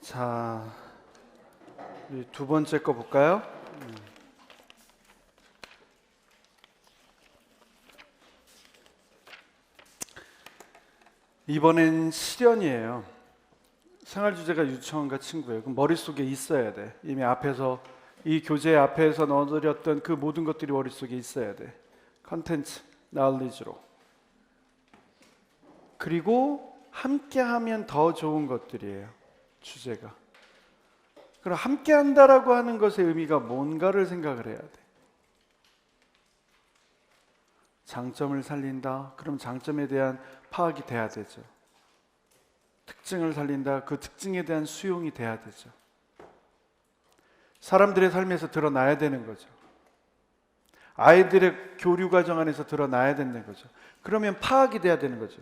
자, 우리 두 번째 거 볼까요? 이번엔 실연이에요. 생활 주제가 유치원과 친구예요. 그럼 머릿속에 있어야 돼. 이미 앞에서 이 교재 앞에서 넣어드렸던 그 모든 것들이 머릿속에 있어야 돼. 컨텐츠, 나울리지로. 그리고 함께하면 더 좋은 것들이에요. 주제가. 그럼 함께한다라고 하는 것의 의미가 뭔가를 생각을 해야 돼. 장점을 살린다. 그럼 장점에 대한 파악이 돼야 되죠. 특징을 살린다. 그 특징에 대한 수용이 돼야 되죠. 사람들의 삶에서 드러나야 되는 거죠. 아이들의 교류 과정 안에서 드러나야 되는 거죠. 그러면 파악이 돼야 되는 거죠.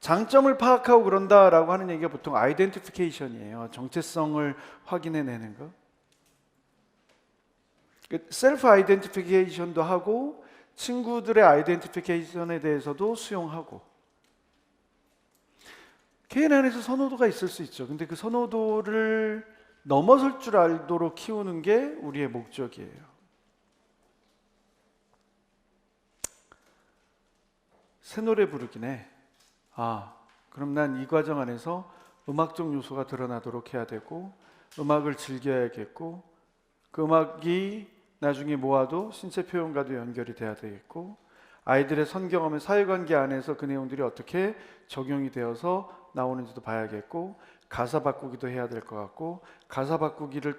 장점을 파악하고 그런다라고 하는 얘기가 보통 아이덴티피케이션이에요. 정체성을 확인해내는 거. 셀프 아이덴티피케이션도 하고 친구들의 아이덴티피케이션에 대해서도 수용하고. 개인 안에서 선호도가 있을 수 있죠. 근데 그 선호도를 넘어설 줄 알도록 키우는 게 우리의 목적이에요. 새 노래 부르기네. 그럼 난 이 과정 안에서 음악적 요소가 드러나도록 해야 되고 음악을 즐겨야겠고 그 음악이 나중에 모아도 신체 표현과도 연결이 돼야 되겠고 아이들의 선경험의 사회관계 안에서 그 내용들이 어떻게 적용이 되어서 나오는지도 봐야겠고 가사 바꾸기도 해야 될 것 같고 가사 바꾸기를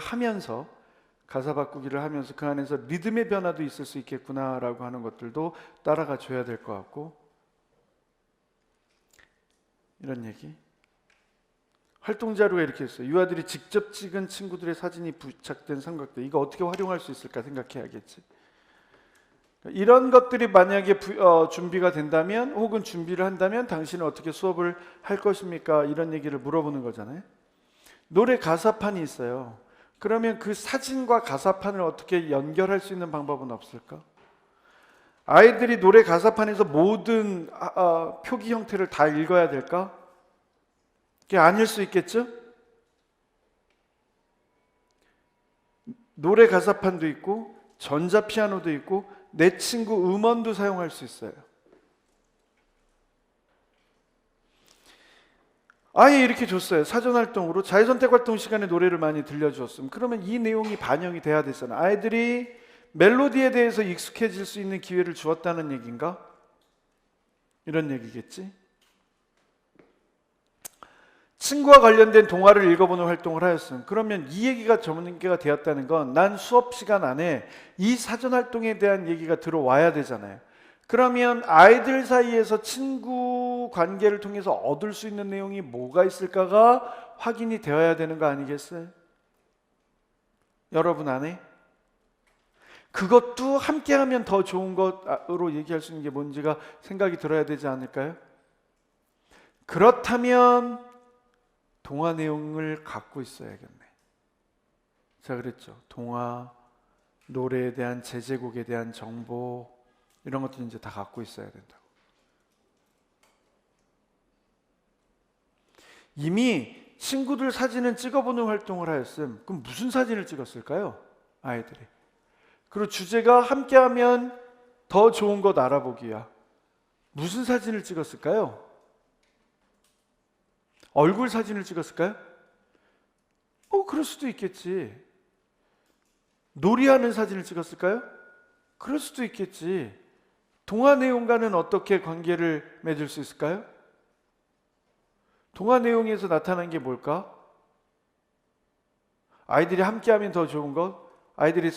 하면서 그 안에서 리듬의 변화도 있을 수 있겠구나라고 하는 것들도 따라가 줘야 될 것 같고 이런 얘기. 활동 자료가 이렇게 있어요. 유아들이 직접 찍은 친구들의 사진이 부착된 삼각대. 이거 어떻게 활용할 수 있을까 생각해야겠지. 이런 것들이 만약에 준비가 된다면 혹은 준비를 한다면 당신은 어떻게 수업을 할 것입니까? 이런 얘기를 물어보는 거잖아요. 노래 가사판이 있어요. 그러면 그 사진과 가사판을 어떻게 연결할 수 있는 방법은 없을까? 아이들이 노래 가사판에서 모든 표기 형태를 다 읽어야 될까? 그게 아닐 수 있겠죠? 노래 가사판도 있고 전자피아노도 있고 내 친구 음원도 사용할 수 있어요. 아예 이렇게 줬어요. 사전활동으로 자유선택활동 시간에 노래를 많이 들려주었으면 그러면 이 내용이 반영이 돼야 되잖아요. 아이들이 멜로디에 대해서 익숙해질 수 있는 기회를 주었다는 얘기인가? 이런 얘기겠지. 친구와 관련된 동화를 읽어보는 활동을 하였음. 그러면 이 얘기가 전문계가 되었다는 건 난 수업 시간 안에 이 사전활동에 대한 얘기가 들어와야 되잖아요. 그러면 아이들 사이에서 친구 관계를 통해서 얻을 수 있는 내용이 뭐가 있을까가 확인이 되어야 되는 거 아니겠어요? 여러분 안에? 그것도 함께하면 더 좋은 것으로 얘기할 수 있는 게 뭔지가 생각이 들어야 되지 않을까요? 그렇다면 동화 내용을 갖고 있어야겠네. 제가 그랬죠. 동화, 노래에 대한 제제곡에 대한 정보 이런 것들 이제 다 갖고 있어야 된다고. 이미 친구들 사진은 찍어보는 활동을 하였음. 그럼 무슨 사진을 찍었을까요? 아이들이. 그리고 주제가 함께하면 더 좋은 것 알아보기야. 무슨 사진을 찍었을까요? 얼굴 사진을 찍었을까요? 그럴 수도 있겠지. 놀이하는 사진을 찍었을까요? 그럴 수도 있겠지. 동화 내용과는 어떻게 관계를 맺을 수 있을까요? 동화 내용에서 나타난 게 뭘까? 아이들이 함께하면 더 좋은 것, 아이들이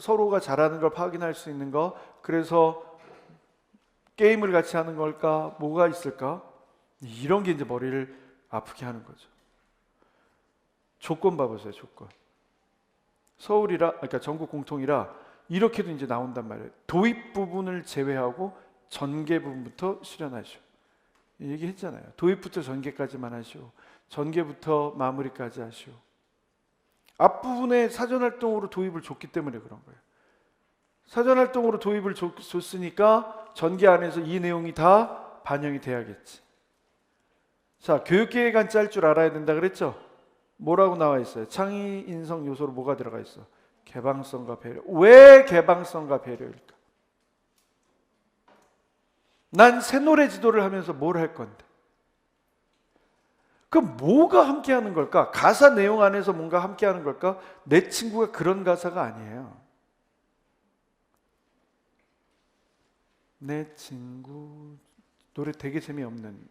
서로가 잘하는 걸 확인할 수 있는 것, 그래서 게임을 같이 하는 걸까? 뭐가 있을까? 이런 게 이제 머리를 아프게 하는 거죠. 조건 봐보세요. 조건. 그러니까 전국 공통이라 이렇게도 이제 나온단 말이에요. 도입 부분을 제외하고 전개 부분부터 수련하시오. 얘기했잖아요. 도입부터 전개까지만 하시오. 전개부터 마무리까지 하시오. 앞부분에 사전활동으로 도입을 줬기 때문에 그런 거예요. 사전활동으로 도입을 줬으니까 전개 안에서 이 내용이 다 반영이 돼야겠지. 자, 교육계획안 짤 줄 알아야 된다 그랬죠? 뭐라고 나와 있어요? 창의 인성 요소로 뭐가 들어가 있어? 개방성과 배려. 왜 개방성과 배려일까? 난 새노래 지도를 하면서 뭘 할 건데? 그럼 뭐가 함께하는 걸까? 가사 내용 안에서 뭔가 함께하는 걸까? 내 친구가 그런 가사가 아니에요. 내 친구 노래 되게 재미없는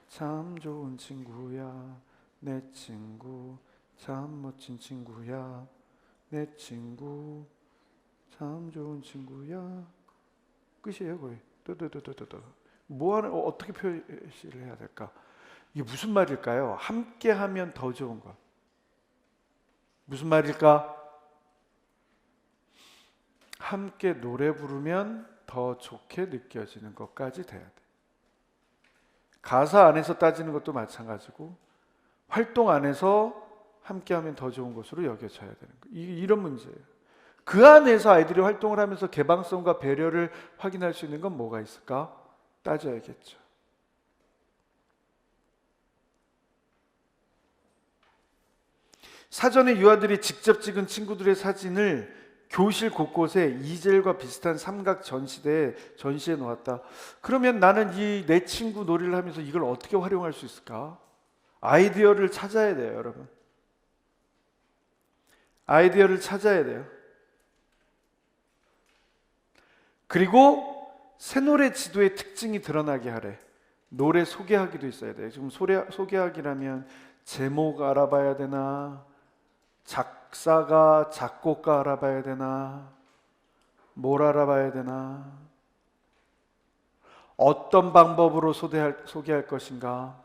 참 좋은 친구야 내 친구 참 멋진 친구야 내 친구 참 좋은 친구야 끝이에요 거의. 또또또또또 뭐 하는 어떻게 표시를 해야 될까? 이게 무슨 말일까요? 함께하면 더 좋은 것. 무슨 말일까? 함께 노래 부르면 더 좋게 느껴지는 것까지 돼야 돼. 가사 안에서 따지는 것도 마찬가지고 활동 안에서 함께하면 더 좋은 것으로 여겨져야 되는 거예요. 이런 문제예요. 그 안에서 아이들이 활동을 하면서 개방성과 배려를 확인할 수 있는 건 뭐가 있을까? 따져야겠죠. 사전에 유아들이 직접 찍은 친구들의 사진을 교실 곳곳에 이젤과 비슷한 삼각 전시대에 전시해 놓았다. 그러면 나는 이 내 친구 놀이를 하면서 이걸 어떻게 활용할 수 있을까? 아이디어를 찾아야 돼요, 여러분. 아이디어를 찾아야 돼요. 그리고 새노래 지도의 특징이 드러나게 하래. 노래 소개하기도 있어야 돼요. 지금 소개하기라면 제목 알아봐야 되나? 작사가, 작곡가 알아봐야 되나? 뭘 알아봐야 되나? 어떤 방법으로 소개할 것인가?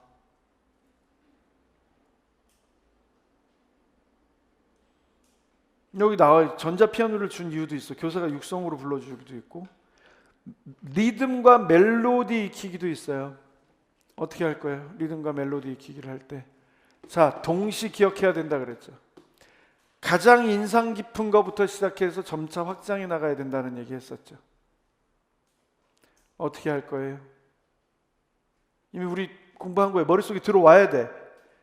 여기 나와 전자피아노를 준 이유도 있어. 교사가 육성으로 불러주기도 있고 리듬과 멜로디 익히기도 있어요. 어떻게 할 거예요? 리듬과 멜로디 익히기를 할 때. 자, 동시 기억해야 된다 그랬죠. 가장 인상 깊은 것부터 시작해서 점차 확장해 나가야 된다는 얘기 했었죠. 어떻게 할 거예요? 이미 우리 공부한 거에 머릿속에 들어와야 돼.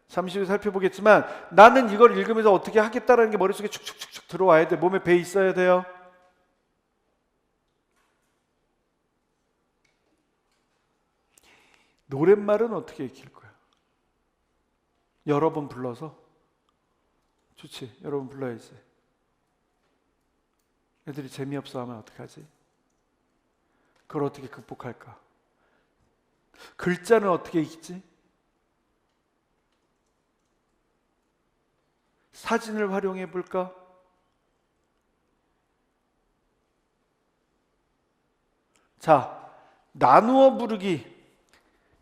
잠시 후에 살펴보겠지만 나는 이걸 읽으면서 어떻게 하겠다라는 게 머릿속에 축축축축 들어와야 돼. 몸에 배 있어야 돼요. 노랫말은 어떻게 익힐 거야? 여러 번 불러서? 좋지. 여러 번 불러야지. 애들이 재미없어 하면 어떡하지? 그걸 어떻게 극복할까? 글자는 어떻게 읽지? 사진을 활용해 볼까? 자, 나누어 부르기.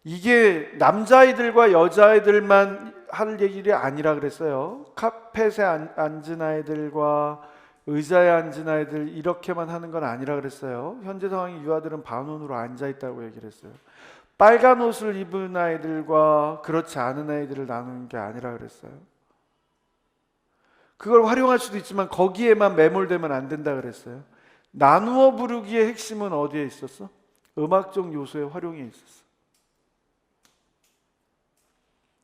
이게 남자아이들과 여자아이들만 할 얘기가 아니라 그랬어요. 카펫에 앉은 아이들과 의자에 앉은 아이들 이렇게만 하는 건 아니라 그랬어요. 현재 상황이 유아들은 반원으로 앉아 있다고 얘기를 했어요. 빨간 옷을 입은 아이들과 그렇지 않은 아이들을 나누는 게 아니라 그랬어요. 그걸 활용할 수도 있지만 거기에만 매몰되면 안 된다 그랬어요. 나누어 부르기의 핵심은 어디에 있었어? 음악적 요소의 활용에 있었어.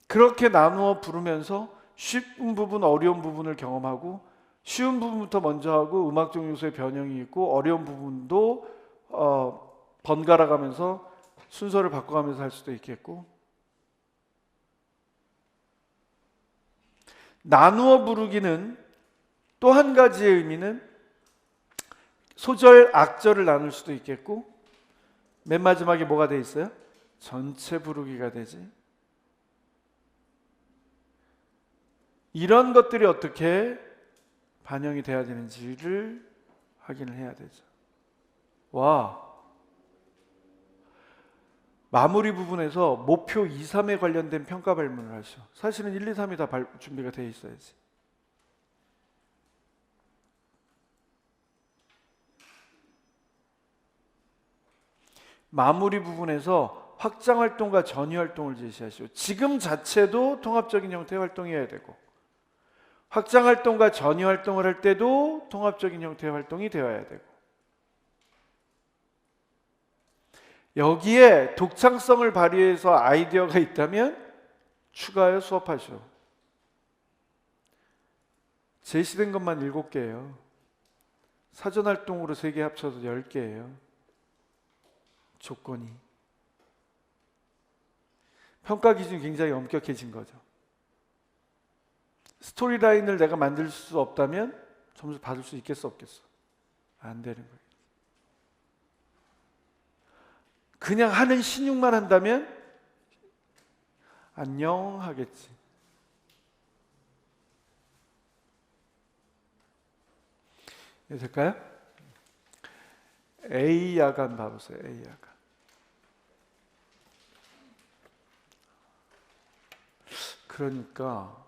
그렇게 나누어 부르면서 쉬운 부분, 어려운 부분을 경험하고 쉬운 부분부터 먼저 하고 음악적 요소의 변형이 있고 어려운 부분도 번갈아 가면서 순서를 바꿔가면서 할 수도 있겠고 나누어 부르기는 또 한 가지의 의미는 소절, 악절을 나눌 수도 있겠고 맨 마지막에 뭐가 돼 있어요? 전체 부르기가 되지. 이런 것들이 어떻게 반영이 돼야 되는지를 확인을 해야 되죠. 와, 마무리 부분에서 목표 2, 3에 관련된 평가 발문을 하셔. 사실은 1, 2, 3이 다 준비가 돼 있어야지. 마무리 부분에서 확장 활동과 전위 활동을 제시하시오. 지금 자체도 통합적인 형태의 활동이어야 되고 확장 활동과 전위 활동을 할 때도 통합적인 형태의 활동이 되어야 되고 여기에 독창성을 발휘해서 아이디어가 있다면 추가하여 수업하시오. 제시된 것만 7개예요. 사전활동으로 3개 합쳐서 10개예요. 조건이. 평가 기준이 굉장히 엄격해진 거죠. 스토리라인을 내가 만들 수 없다면 점수 받을 수 있겠어 없겠어? 안 되는 거예요. 그냥 하는 신용만 한다면 안녕 하겠지. 이해 될까요? A 야간 봐보세요. A 야간. 그러니까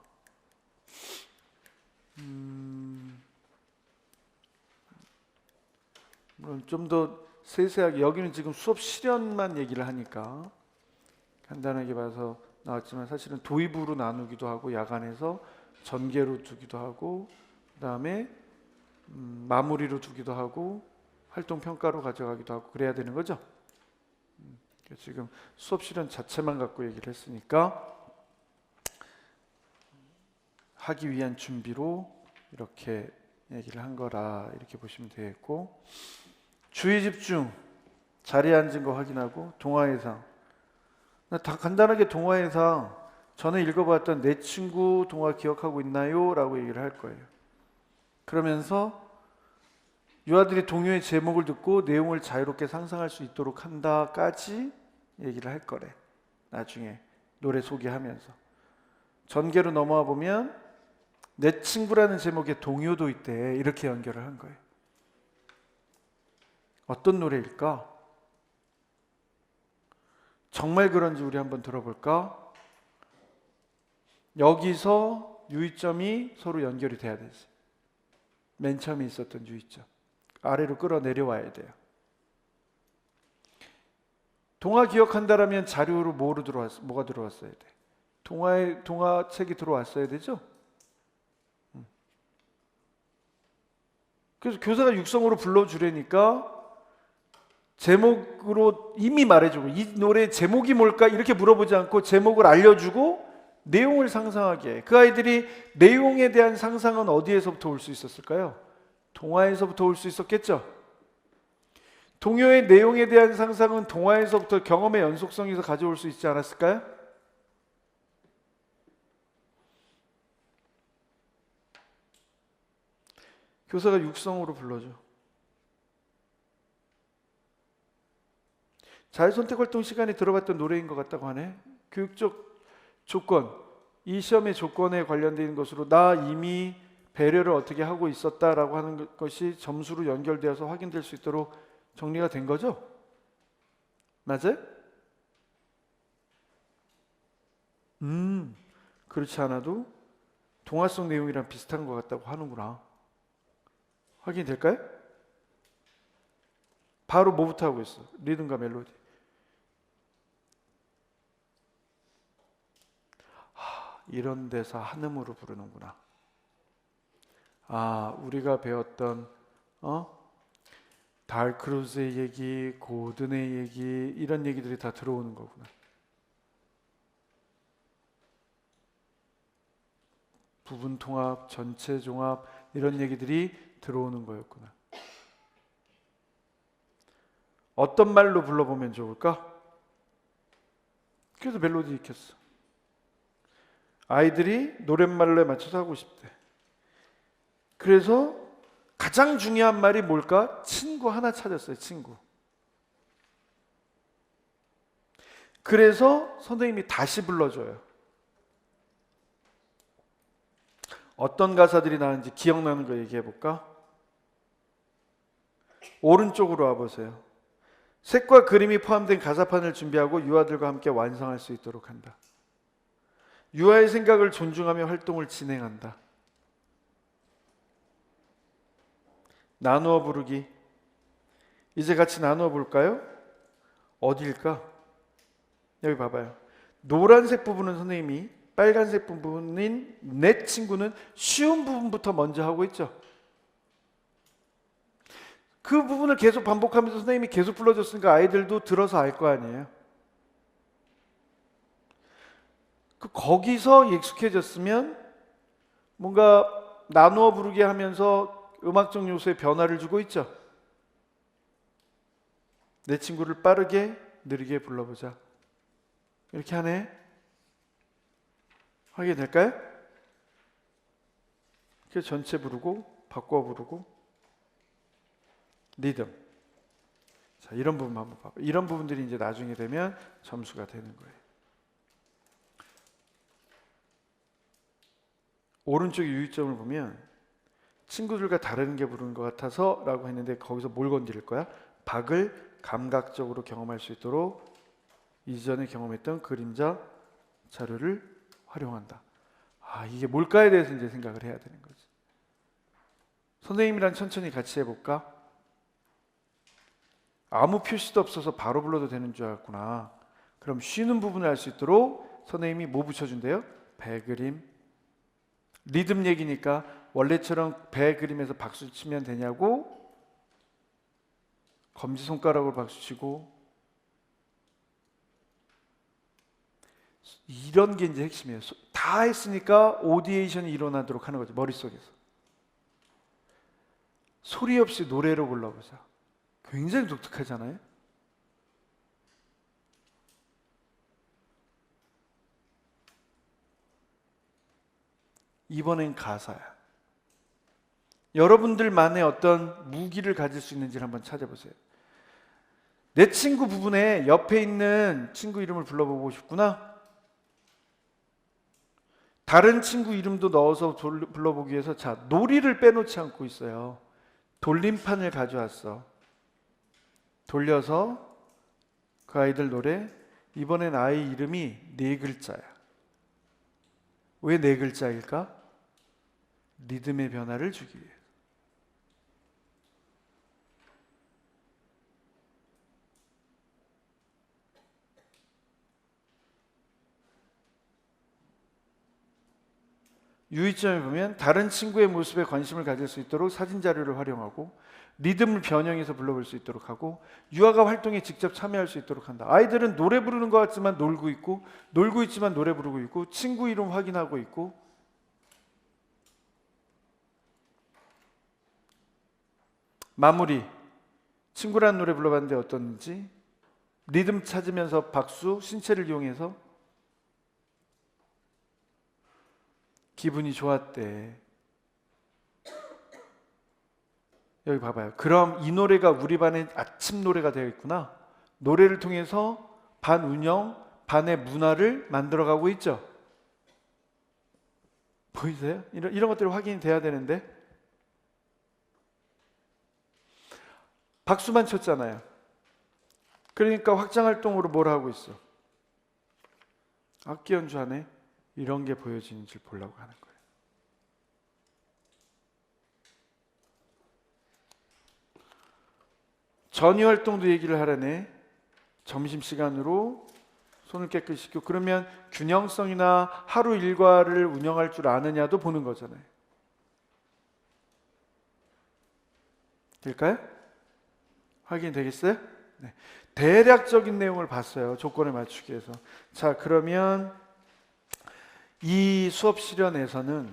물론 좀 더 세세하게, 여기는 지금 수업 실연만 얘기를 하니까 간단하게 봐서 나왔지만 사실은 도입으로 나누기도 하고 야간에서 전개로 두기도 하고 그 다음에 마무리로 두기도 하고 활동 평가로 가져가기도 하고 그래야 되는 거죠. 지금 수업 실현 자체만 갖고 얘기를 했으니까 하기 위한 준비로 이렇게 얘기를 한 거라 이렇게 보시면 되겠고, 주의 집중, 자리에 앉은 거 확인하고 동화해상. 다 간단하게 동화해상 전에 읽어봤던 내 친구 동화 기억하고 있나요? 라고 얘기를 할 거예요. 그러면서 유아들이 동요의 제목을 듣고 내용을 자유롭게 상상할 수 있도록 한다까지 얘기를 할 거래. 나중에 노래 소개하면서 전개로 넘어와 보면 내 친구라는 제목의 동요도 있대. 이렇게 연결을 한 거예요. 어떤 노래일까? 정말 그런지 우리 한번 들어볼까? 여기서 유의점이 서로 연결이 돼야 되지. 맨 처음에 있었던 유의점 아래로 끌어내려와야 돼요. 동화 기억한다라면 자료로 뭐가 들어왔어야 돼? 동화책이 들어왔어야 되죠? 그래서 교사가 육성으로 불러주려니까 제목으로 이미 말해주고, 이 노래의 제목이 뭘까 이렇게 물어보지 않고 제목을 알려주고 내용을 상상하게 해. 그 아이들이 내용에 대한 상상은 어디에서부터 올 수 있었을까요? 동화에서부터 올 수 있었겠죠. 동요의 내용에 대한 상상은 동화에서부터 경험의 연속성에서 가져올 수 있지 않았을까요? 교사가 육성으로 불러줘. 자유선택활동 시간에 들어봤던 노래인 것 같다고 하네. 교육적 조건, 이 시험의 조건에 관련된 것으로 나 이미 배려를 어떻게 하고 있었다라고 하는 것이 점수로 연결되어서 확인될 수 있도록 정리가 된 거죠? 맞아요? 그렇지 않아도 동화 속 내용이랑 비슷한 것 같다고 하는구나. 확인이 될까요? 바로 뭐부터 하고 있어? 리듬과 멜로디. 이런 데서 한음으로 부르는구나. 우리가 배웠던 달크루즈의 얘기, 고든의 얘기, 이런 얘기들이 다 들어오는 거구나. 부분 통합, 전체 종합, 이런 얘기들이 들어오는 거였구나. 어떤 말로 불러보면 좋을까? 그래서 멜로디 익혔어. 아이들이 노랫말에 맞춰서 하고 싶대. 그래서 가장 중요한 말이 뭘까? 친구 하나 찾았어요. 친구. 그래서 선생님이 다시 불러줘요. 어떤 가사들이 나는지 기억나는 거 얘기해 볼까? 오른쪽으로 와보세요. 색과 그림이 포함된 가사판을 준비하고 유아들과 함께 완성할 수 있도록 한다. 유아의 생각을 존중하며 활동을 진행한다. 나누어 부르기. 이제 같이 나누어 볼까요? 어디일까? 여기 봐봐요. 노란색 부분은 선생님이, 빨간색 부분인 내 친구는 쉬운 부분부터 먼저 하고 있죠. 그 부분을 계속 반복하면서 선생님이 계속 불러줬으니까 아이들도 들어서 알 거 아니에요. 거기서 익숙해졌으면 뭔가 나누어 부르게 하면서 음악적 요소에 변화를 주고 있죠. 내 친구를 빠르게 느리게 불러보자. 이렇게 하네. 하게 될까요? 그래서 전체 부르고 바꿔 부르고 리듬. 자, 이런 부분 한번 봐봐. 이런 부분들이 이제 나중에 되면 점수가 되는 거예요. 오른쪽 유의점을 보면 친구들과 다른 게 부르는 것 같아서 라고 했는데 거기서 뭘 건드릴 거야? 박을 감각적으로 경험할 수 있도록 이전에 경험했던 그림자 자료를 활용한다. 아, 이게 뭘까에 대해서 이제 생각을 해야 되는 거지. 선생님이랑 천천히 같이 해볼까? 아무 표시도 없어서 바로 불러도 되는 줄 알았구나. 그럼 쉬는 부분을 알 수 있도록 선생님이 뭐 붙여준대요? 배 그림. 리듬 얘기니까 원래처럼 배 그림에서 박수 치면 되냐고? 검지손가락으로 박수 치고 이런 게 이제 핵심이에요. 다 했으니까 오디에이션이 일어나도록 하는 거죠. 머릿속에서. 소리 없이 노래로 불러보자. 굉장히 독특하잖아요. 이번엔 가사야. 여러분들만의 어떤 무기를 가질 수 있는지를 한번 찾아보세요. 내 친구 부분에 옆에 있는 친구 이름을 불러보고 싶구나. 다른 친구 이름도 넣어서 불러보기 위해서 자, 놀이를 빼놓지 않고 있어요. 돌림판을 가져왔어. 돌려서 그 아이들 노래. 이번엔 아이 이름이 4글자야. 왜 4글자일까? 리듬의 변화를 주기 위해. 유의점에 보면 다른 친구의 모습에 관심을 가질 수 있도록 사진 자료를 활용하고 리듬을 변형해서 불러볼 수 있도록 하고 유아가 활동에 직접 참여할 수 있도록 한다. 아이들은 노래 부르는 것 같지만 놀고 있고 놀고 있지만 노래 부르고 있고 친구 이름 확인하고 있고 마무리. 친구라는 노래 불러봤는데 어떤지 리듬 찾으면서 박수, 신체를 이용해서 기분이 좋았대. 여기 봐봐요. 그럼 이 노래가 우리 반의 아침 노래가 되어 있구나. 노래를 통해서 반 운영, 반의 문화를 만들어가고 있죠. 보이세요? 이런 것들이 확인이 돼야 되는데 박수만 쳤잖아요. 그러니까 확장활동으로 뭘 하고 있어? 악기 연주하네. 이런 게 보여지는지 보려고 하는 거예요. 전이활동도 얘기를 하라네. 점심시간으로 손을 깨끗이 씻고 그러면 균형성이나 하루 일과를 운영할 줄 아느냐도 보는 거잖아요. 될까요? 확인되겠어요? 네. 대략적인 내용을 봤어요. 조건에 맞추기 위해서. 자, 그러면 이 수업 실현에서는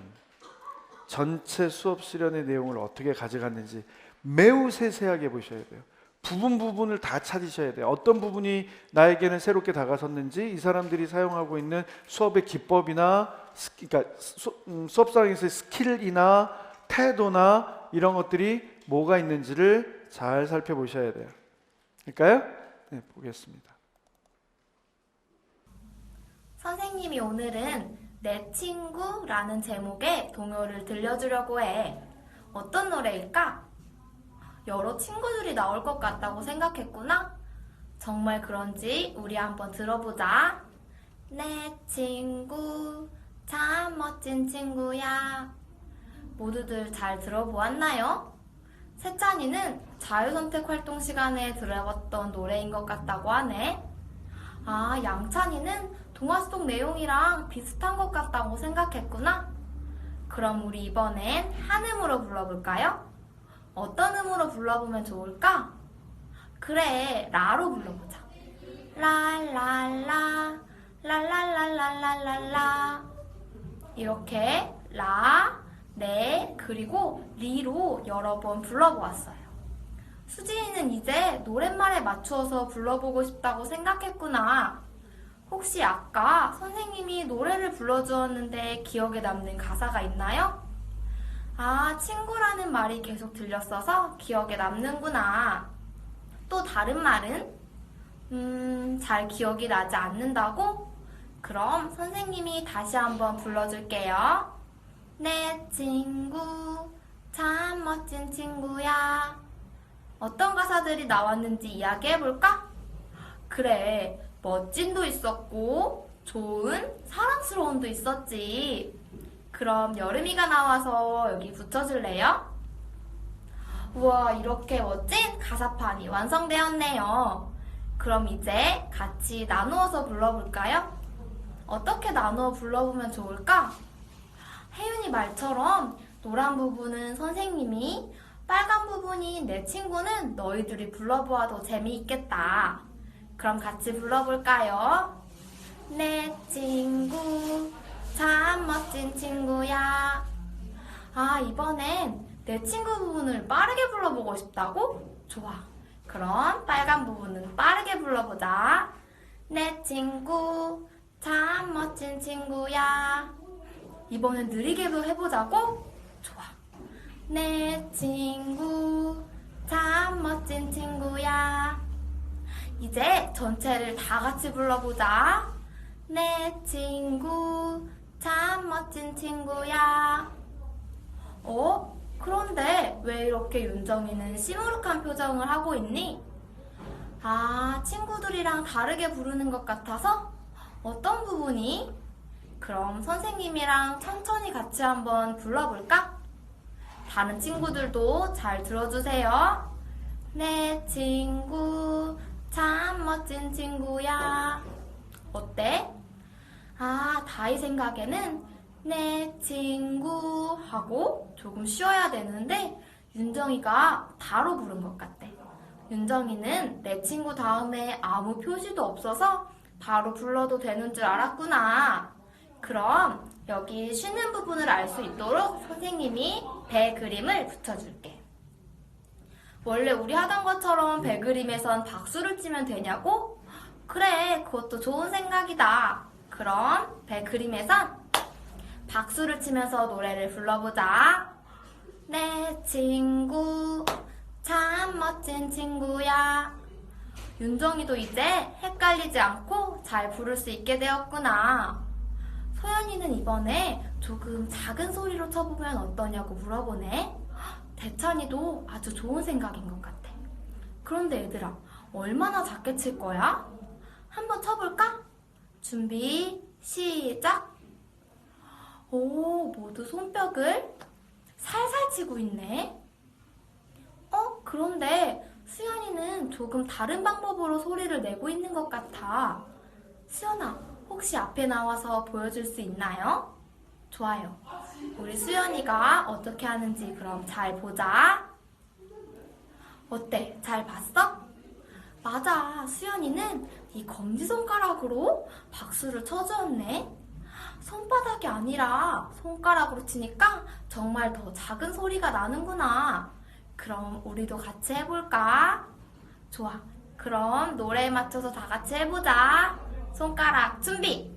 전체 수업 실현의 내용을 어떻게 가져갔는지 매우 세세하게 보셔야 돼요. 부분을 다 찾으셔야 돼요. 어떤 부분이 나에게는 새롭게 다가섰는지 이 사람들이 사용하고 있는 수업의 기법이나 그러니까 수업상에서의 스킬이나 태도나 이런 것들이 뭐가 있는지를 잘 살펴보셔야 돼요. 그러니까요? 네, 보겠습니다. 선생님이 오늘은 내 친구라는 제목의 동요를 들려주려고 해. 어떤 노래일까? 여러 친구들이 나올 것 같다고 생각했구나? 정말 그런지 우리 한번 들어보자. 내 친구 참 멋진 친구야. 모두들 잘 들어보았나요? 세찬이는 자유선택 활동 시간에 들어봤던 노래인 것 같다고 하네. 아, 양찬이는 동화 속 내용이랑 비슷한 것 같다고 생각했구나. 그럼 우리 이번엔 한음으로 불러볼까요? 어떤 음으로 불러보면 좋을까? 그래, 라로 불러보자. 랄랄라, 랄랄랄랄랄랄라. 이렇게 라, 네, 그리고 리로 여러 번 불러보았어요. 수진이는 이제 노랫말에 맞추어서 불러보고 싶다고 생각했구나. 혹시 아까 선생님이 노래를 불러주었는데 기억에 남는 가사가 있나요? 아, 친구라는 말이 계속 들렸어서 기억에 남는구나. 또 다른 말은? 잘 기억이 나지 않는다고? 그럼 선생님이 다시 한번 불러줄게요. 내 친구, 참 멋진 친구야. 어떤 가사들이 나왔는지 이야기해볼까? 그래, 멋진도 있었고, 좋은, 사랑스러운도 있었지. 그럼 여름이가 나와서 여기 붙여줄래요? 우와, 이렇게 멋진 가사판이 완성되었네요. 그럼 이제 같이 나누어서 불러볼까요? 어떻게 나누어 불러보면 좋을까? 혜윤이 말처럼 노란 부분은 선생님이, 빨간 부분인 내 친구는 너희들이 불러보아도 재미있겠다. 그럼 같이 불러볼까요? 내 친구, 참 멋진 친구야. 아, 이번엔 내 친구 부분을 빠르게 불러보고 싶다고? 좋아. 그럼 빨간 부분은 빠르게 불러보자. 내 친구, 참 멋진 친구야. 이번엔 느리게도 해보자고? 좋아. 내 친구, 참 멋진 친구야. 이제 전체를 다 같이 불러보자. 내 친구, 참 멋진 친구야. 그런데 왜 이렇게 윤정이는 시무룩한 표정을 하고 있니? 아, 친구들이랑 다르게 부르는 것 같아서? 어떤 부분이? 그럼 선생님이랑 천천히 같이 한번 불러볼까? 다른 친구들도 잘 들어주세요. 내 친구, 참 멋진 친구야. 어때? 아, 다이 생각에는 내 친구 하고 조금 쉬어야 되는데 윤정이가 바로 부른 것 같대. 윤정이는 내 친구 다음에 아무 표시도 없어서 바로 불러도 되는 줄 알았구나. 그럼 여기 쉬는 부분을 알 수 있도록 선생님이 배 그림을 붙여줄게. 원래 우리 하던 것처럼 배 그림에선 박수를 치면 되냐고? 그래, 그것도 좋은 생각이다. 그럼 배 그림에선 박수를 치면서 노래를 불러보자. 내 친구, 참 멋진 친구야. 윤정이도 이제 헷갈리지 않고 잘 부를 수 있게 되었구나. 소연이는 이번에 조금 작은 소리로 쳐보면 어떠냐고 물어보네. 대찬이도 아주 좋은 생각인 것 같아. 그런데 얘들아, 얼마나 작게 칠 거야? 한번 쳐볼까? 준비, 시작! 오, 모두 손뼉을 살살 치고 있네. 그런데 수연이는 조금 다른 방법으로 소리를 내고 있는 것 같아. 수연아, 혹시 앞에 나와서 보여줄 수 있나요? 좋아요. 우리 수연이가 어떻게 하는지 그럼 잘 보자. 어때? 잘 봤어? 맞아. 수연이는 이 검지손가락으로 박수를 쳐주었네. 손바닥이 아니라 손가락으로 치니까 정말 더 작은 소리가 나는구나. 그럼 우리도 같이 해볼까? 좋아. 그럼 노래에 맞춰서 다 같이 해보자. 손가락 준비!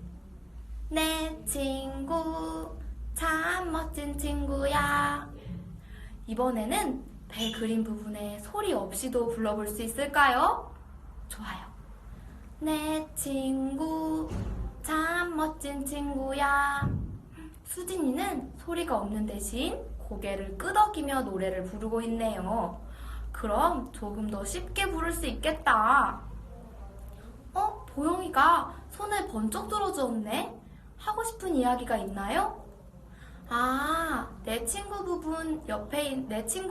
내 친구, 참 멋진 친구야. 이번에는 배 그림 부분에 소리 없이도 불러볼 수 있을까요? 좋아요. 내 친구, 참 멋진 친구야. 수진이는 소리가 없는 대신 고개를 끄덕이며 노래를 부르고 있네요. 그럼 조금 더 쉽게 부를 수 있겠다. 보영이가 손을 번쩍 들어주었네. 하고 싶은 이야기가 있나요? 아, 내 친구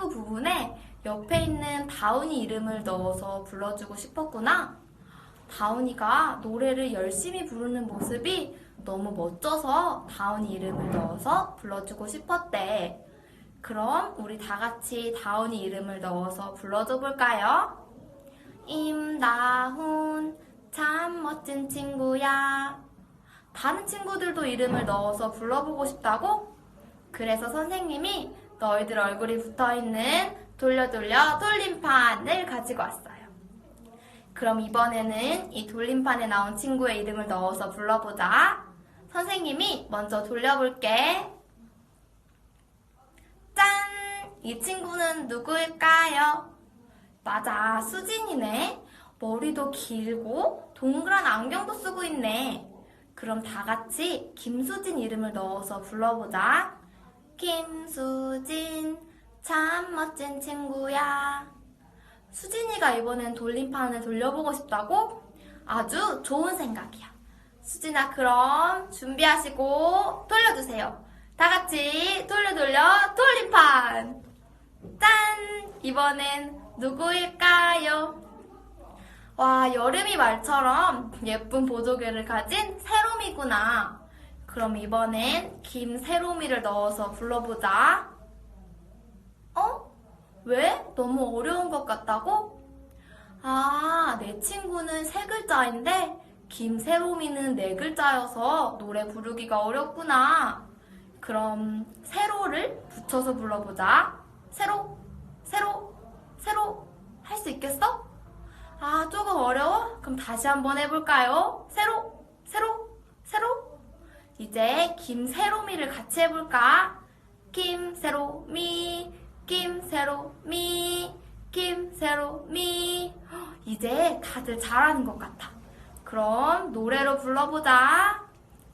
부분에 옆에 있는 다운이 이름을 넣어서 불러주고 싶었구나. 다운이가 노래를 열심히 부르는 모습이 너무 멋져서 다운이 이름을 넣어서 불러주고 싶었대. 그럼 우리 다 같이 다운이 이름을 넣어서 불러줘 볼까요? 임다훈, 참 멋진 친구야. 다른 친구들도 이름을 넣어서 불러보고 싶다고? 그래서 선생님이 너희들 얼굴이 붙어있는 돌려 돌림판을 가지고 왔어요. 그럼 이번에는 이 돌림판에 나온 친구의 이름을 넣어서 불러보자. 선생님이 먼저 돌려볼게. 짠! 이 친구는 누구일까요? 맞아, 수진이네. 머리도 길고 동그란 안경도 쓰고 있네. 그럼 다 같이 김수진 이름을 넣어서 불러보자. 김수진, 참 멋진 친구야. 수진이가 이번엔 돌림판을 돌려보고 싶다고? 아주 좋은 생각이야. 수진아, 그럼 준비하시고 돌려주세요. 다 같이 돌려 돌림판. 짠! 이번엔 누구일까요? 와, 여름이 말처럼 예쁜 보조개를 가진 세롬이구나. 그럼 이번엔 김세롬이를 넣어서 불러보자. 왜? 너무 어려운 것 같다고? 아, 내 친구는 세 글자인데 김세롬이는 네 글자여서 노래 부르기가 어렵구나. 그럼 세로를 붙여서 불러보자. 세로, 세로, 세로. 할 수 있겠어? 아, 조금 어려워? 그럼 다시 한번 해볼까요? 세로, 세로, 세로. 이제 김세롬이를 같이 해볼까? 김세롬이, 김세롬이, 김세롬이. 이제 다들 잘하는 것 같아. 그럼 노래로 불러보자.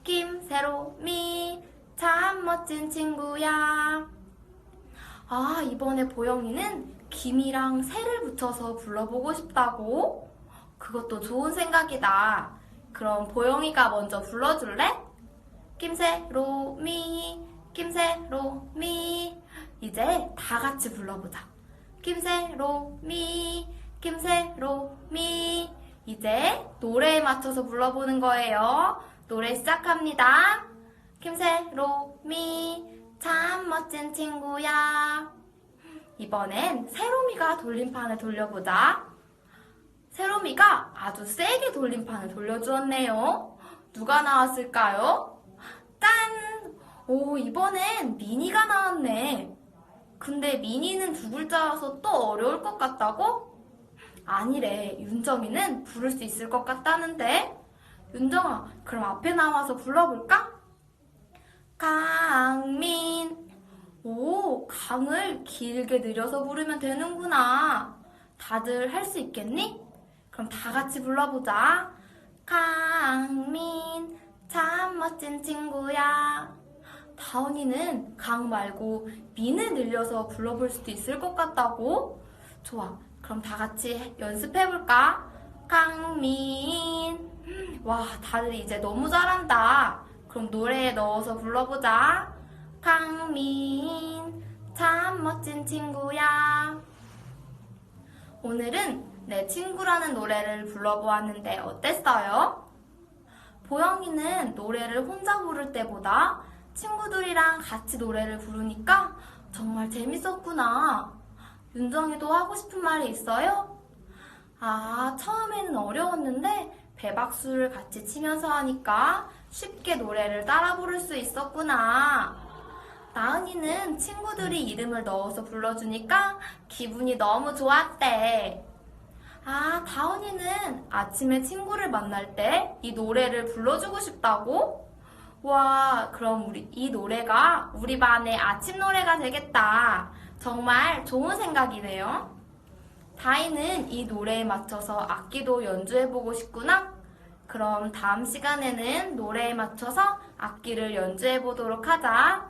김세롬이, 참 멋진 친구야. 아, 이번에 보영이는 김이랑 새를 붙여서 불러보고 싶다고? 그것도 좋은 생각이다. 그럼 보영이가 먼저 불러줄래? 김세롬이, 김세롬이. 이제 다 같이 불러보자. 김세롬이, 김세롬이. 이제 노래에 맞춰서 불러보는 거예요. 노래 시작합니다. 김세롬이, 참 멋진 친구야. 이번엔 세롬이가 돌림판을 돌려보자. 세롬이가 아주 세게 돌림판을 돌려주었네요. 누가 나왔을까요? 짠! 오, 이번엔 미니가 나왔네. 근데 미니는 두 글자라서 또 어려울 것 같다고? 아니래. 윤정이는 부를 수 있을 것 같다는데. 윤정아, 그럼 앞에 나와서 불러볼까? 강민. 오, 강을 길게 늘려서 부르면 되는구나. 다들 할 수 있겠니? 그럼 다 같이 불러보자. 강민, 참 멋진 친구야. 다운이는 강 말고 민을 늘려서 불러볼 수도 있을 것 같다고? 좋아. 그럼 다 같이 연습해볼까? 강민. 와, 다들 이제 너무 잘한다. 그럼 노래에 넣어서 불러보자. 강민, 참 멋진 친구야. 오늘은 내 친구라는 노래를 불러보았는데 어땠어요? 보영이는 노래를 혼자 부를 때보다 친구들이랑 같이 노래를 부르니까 정말 재밌었구나. 윤정이도 하고 싶은 말이 있어요? 아, 처음에는 어려웠는데 배박수를 같이 치면서 하니까 쉽게 노래를 따라 부를 수 있었구나. 나은이는 친구들이 이름을 넣어서 불러주니까 기분이 너무 좋았대. 아, 다은이는 아침에 친구를 만날 때 이 노래를 불러주고 싶다고? 와, 그럼 이 노래가 우리 반의 아침 노래가 되겠다. 정말 좋은 생각이네요. 다희는 이 노래에 맞춰서 악기도 연주해보고 싶구나? 그럼 다음 시간에는 노래에 맞춰서 악기를 연주해보도록 하자.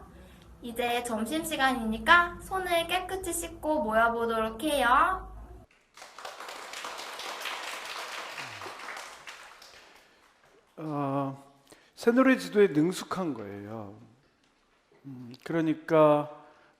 이제 점심시간이니까 손을 깨끗이 씻고 모여보도록 해요. 새노래 지도에 능숙한 거예요. 그러니까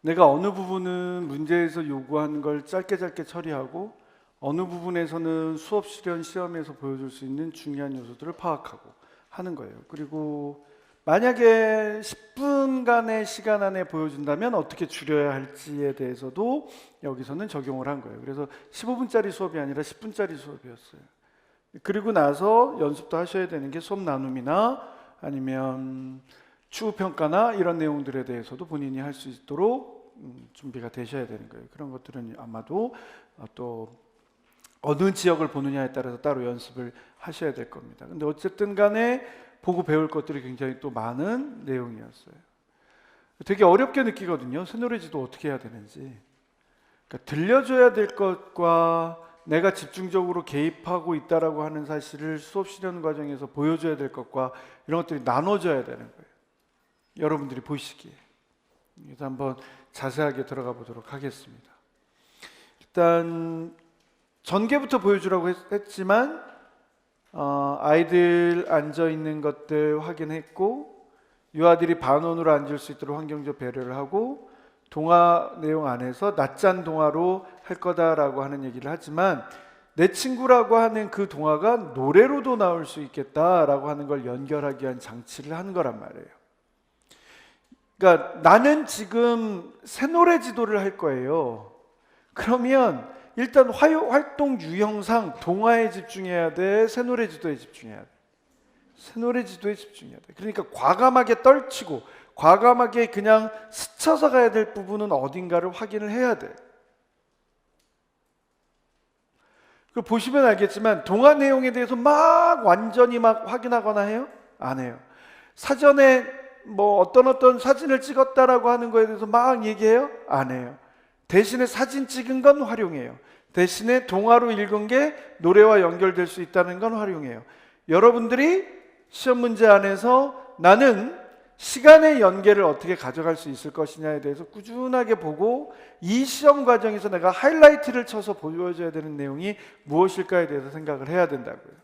내가 어느 부분은 문제에서 요구한 걸 짧게 처리하고 어느 부분에서는 수업 실현 시험에서 보여줄 수 있는 중요한 요소들을 파악하고 하는 거예요. 그리고 만약에 10분간의 시간 안에 보여준다면 어떻게 줄여야 할지에 대해서도 여기서는 적용을 한 거예요. 그래서 15분짜리 수업이 아니라 10분짜리 수업이었어요. 그리고 나서 연습도 하셔야 되는 게 수업 나눔이나 아니면 추후 평가나 이런 내용들에 대해서도 본인이 할 수 있도록 준비가 되셔야 되는 거예요. 그런 것들은 아마도 또 어느 지역을 보느냐에 따라서 따로 연습을 하셔야 될 겁니다. 근데 어쨌든 간에 보고 배울 것들이 굉장히 또 많은 내용이었어요. 되게 어렵게 느끼거든요. 새노래지도 어떻게 해야 되는지. 그러니까 들려줘야 될 것과 내가 집중적으로 개입하고 있다라고 하는 사실을 수업 실현 과정에서 보여줘야 될 것과 이런 것들이 나눠져야 되는 거예요. 여러분들이 보시기에. 그래서 한번 자세하게 들어가 보도록 하겠습니다. 일단 전개부터 보여주라고 했지만 아이들 앉아 있는 것들 확인했고, 유아들이 반원으로 앉을 수 있도록 환경적 배려를 하고, 동화 내용 안에서 낮잠 동화로 할 거다라고 하는 얘기를 하지만, 내 친구라고 하는 그 동화가 노래로도 나올 수 있겠다라고 하는 걸 연결하기 위한 장치를 한 거란 말이에요. 그러니까 나는 지금 새노래 지도를 할 거예요. 그러면 일단 활동 유형상 동화에 집중해야 돼, 새노래 지도에 집중해야 돼. 새노래 지도에 집중해야 돼. 그러니까 과감하게 떨치고 과감하게 그냥 스쳐서 가야 될 부분은 어딘가를 확인을 해야 돼. 그 보시면 알겠지만 동화 내용에 대해서 막 완전히 막 확인하거나 해요? 안 해요. 사전에 뭐 어떤 사진을 찍었다라고 하는 거에 대해서 막 얘기해요? 안 해요. 대신에 사진 찍은 건 활용해요. 대신에 동화로 읽은 게 노래와 연결될 수 있다는 건 활용해요. 여러분들이 시험 문제 안에서 나는 시간의 연계를 어떻게 가져갈 수 있을 것이냐에 대해서 꾸준하게 보고, 이 시험 과정에서 내가 하이라이트를 쳐서 보여줘야 되는 내용이 무엇일까에 대해서 생각을 해야 된다고요.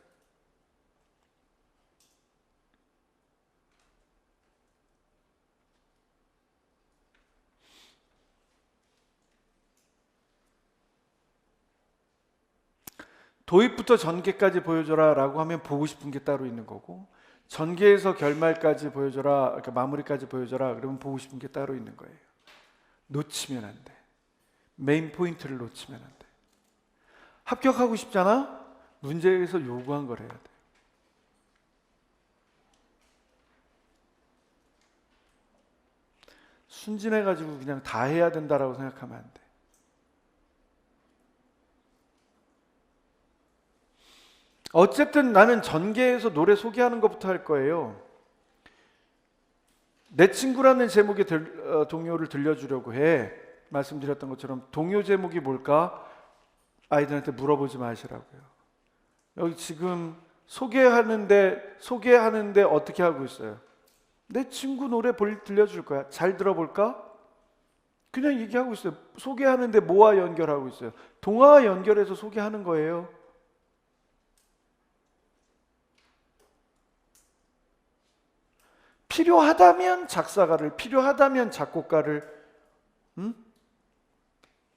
도입부터 전개까지 보여줘라 라고 하면 보고 싶은 게 따로 있는 거고, 전개에서 결말까지 보여줘라, 그러니까 마무리까지 보여줘라 그러면 보고 싶은 게 따로 있는 거예요. 놓치면 안 돼. 메인 포인트를 놓치면 안 돼. 합격하고 싶잖아? 문제에서 요구한 걸 해야 돼. 순진해가지고 그냥 다 해야 된다라고 생각하면 안 돼. 어쨌든 나는 전개에서 노래 소개하는 것부터 할 거예요. 내 친구라는 제목의 동요를 들려주려고 해. 말씀드렸던 것처럼 동요 제목이 뭘까? 아이들한테 물어보지 마시라고요. 여기 지금 소개하는데 어떻게 하고 있어요? 내 친구 노래 들려줄 거야. 잘 들어볼까? 그냥 얘기하고 있어요. 소개하는데 뭐와 연결하고 있어요? 동화와 연결해서 소개하는 거예요. 필요하다면 작사가를, 필요하다면 작곡가를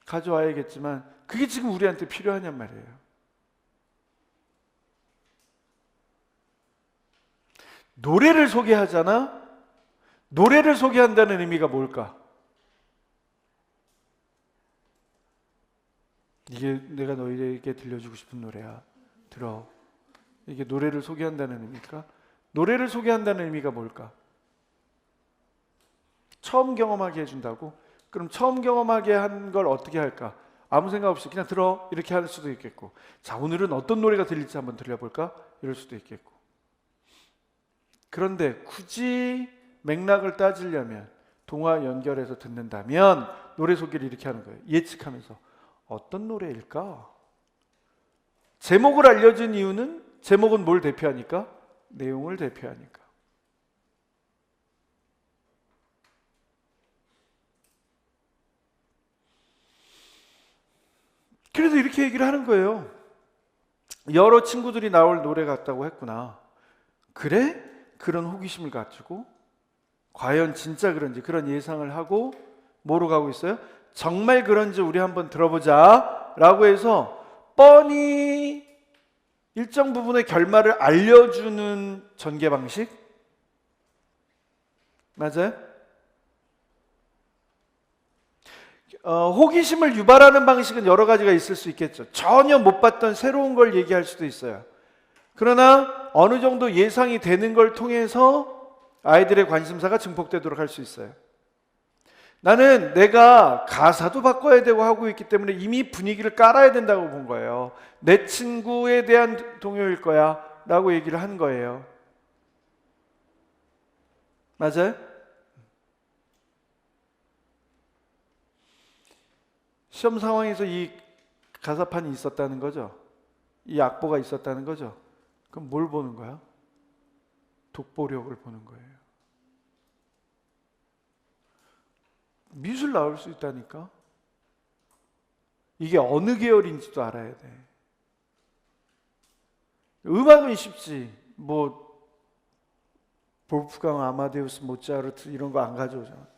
가져와야겠지만 그게 지금 우리한테 필요하냔 말이에요. 노래를 소개하잖아? 노래를 소개한다는 의미가 뭘까? 이게 내가 너희에게 들려주고 싶은 노래야. 들어. 이게 노래를 소개한다는 의미일까? 노래를 소개한다는 의미가 뭘까? 처음 경험하게 해준다고? 그럼 처음 경험하게 한 걸 어떻게 할까? 아무 생각 없이 그냥 들어 이렇게 할 수도 있겠고, 자 오늘은 어떤 노래가 들릴지 한번 들려볼까? 이럴 수도 있겠고. 그런데 굳이 맥락을 따지려면 동화 연결해서 듣는다면 노래 소개를 이렇게 하는 거예요. 예측하면서 어떤 노래일까? 제목을 알려준 이유는, 제목은 뭘 대표하니까? 내용을 대표하니까. 그래서 이렇게 얘기를 하는 거예요. 여러 친구들이 나올 노래 같다고 했구나. 그래? 그런 호기심을 가지고 과연 진짜 그런지 그런 예상을 하고 뭐로 가고 있어요? 정말 그런지 우리 한번 들어보자 라고 해서 뻔히 일정 부분의 결말을 알려주는 전개 방식, 맞아요? 호기심을 유발하는 방식은 여러 가지가 있을 수 있겠죠. 전혀 못 봤던 새로운 걸 얘기할 수도 있어요. 그러나 어느 정도 예상이 되는 걸 통해서 아이들의 관심사가 증폭되도록 할 수 있어요. 나는 내가 가사도 바꿔야 되고 하고 있기 때문에 이미 분위기를 깔아야 된다고 본 거예요. 내 친구에 대한 동요일 거야 라고 얘기를 한 거예요. 맞아요? 시험 상황에서 이 가사판이 있었다는 거죠. 이 악보가 있었다는 거죠. 그럼 뭘 보는 거야? 독보력을 보는 거예요. 미술 나올 수 있다니까. 이게 어느 계열인지도 알아야 돼. 음악은 쉽지. 뭐 볼프강, 아마데우스, 모차르트 이런 거 안 가져오잖아.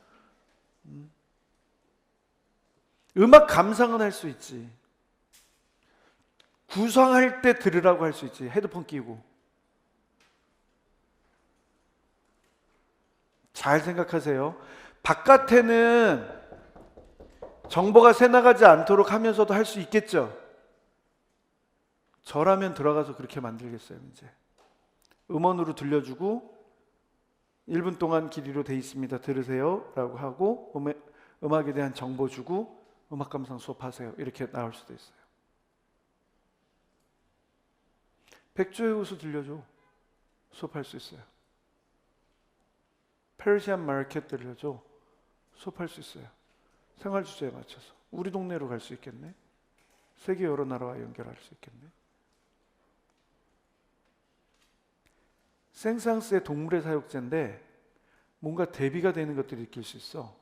음악 감상은 할 수 있지. 구성할 때 들으라고 할 수 있지. 헤드폰 끼고. 잘 생각하세요. 바깥에는 정보가 새나가지 않도록 하면서도 할 수 있겠죠. 저라면 들어가서 그렇게 만들겠어요. 이제 음원으로 들려주고 1분 동안 길이로 돼 있습니다. 들으세요 라고 하고 음악에 대한 정보 주고 음악 감상 수업하세요. 이렇게 나올 수도 있어요. 백조의 호수 들려줘. 수업할 수 있어요. 페르시안 마켓 들려줘. 수업할 수 있어요. 생활 주제에 맞춰서. 우리 동네로 갈 수 있겠네. 세계 여러 나라와 연결할 수 있겠네. 생상스의 동물의 사육제인데 뭔가 대비가 되는 것들을 느낄 수 있어.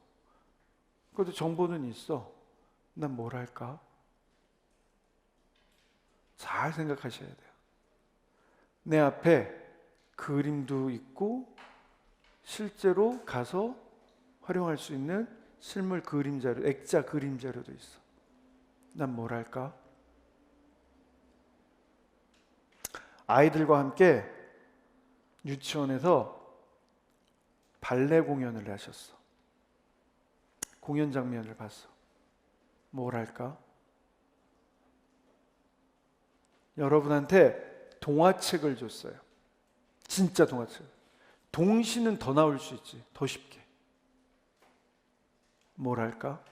그래도 정보는 있어. 난 뭘 할까? 잘 생각하셔야 돼요. 내 앞에 그림도 있고 실제로 가서 활용할 수 있는 실물 그림 자료, 액자 그림 자료도 있어. 난 뭘 할까? 아이들과 함께 유치원에서 발레 공연을 하셨어. 공연 장면을 봤어. 뭘 할까? 여러분한테 동화책을 줬어요. 진짜 동화책. 동시는 더 나올 수 있지. 더 쉽게. 뭘 할까?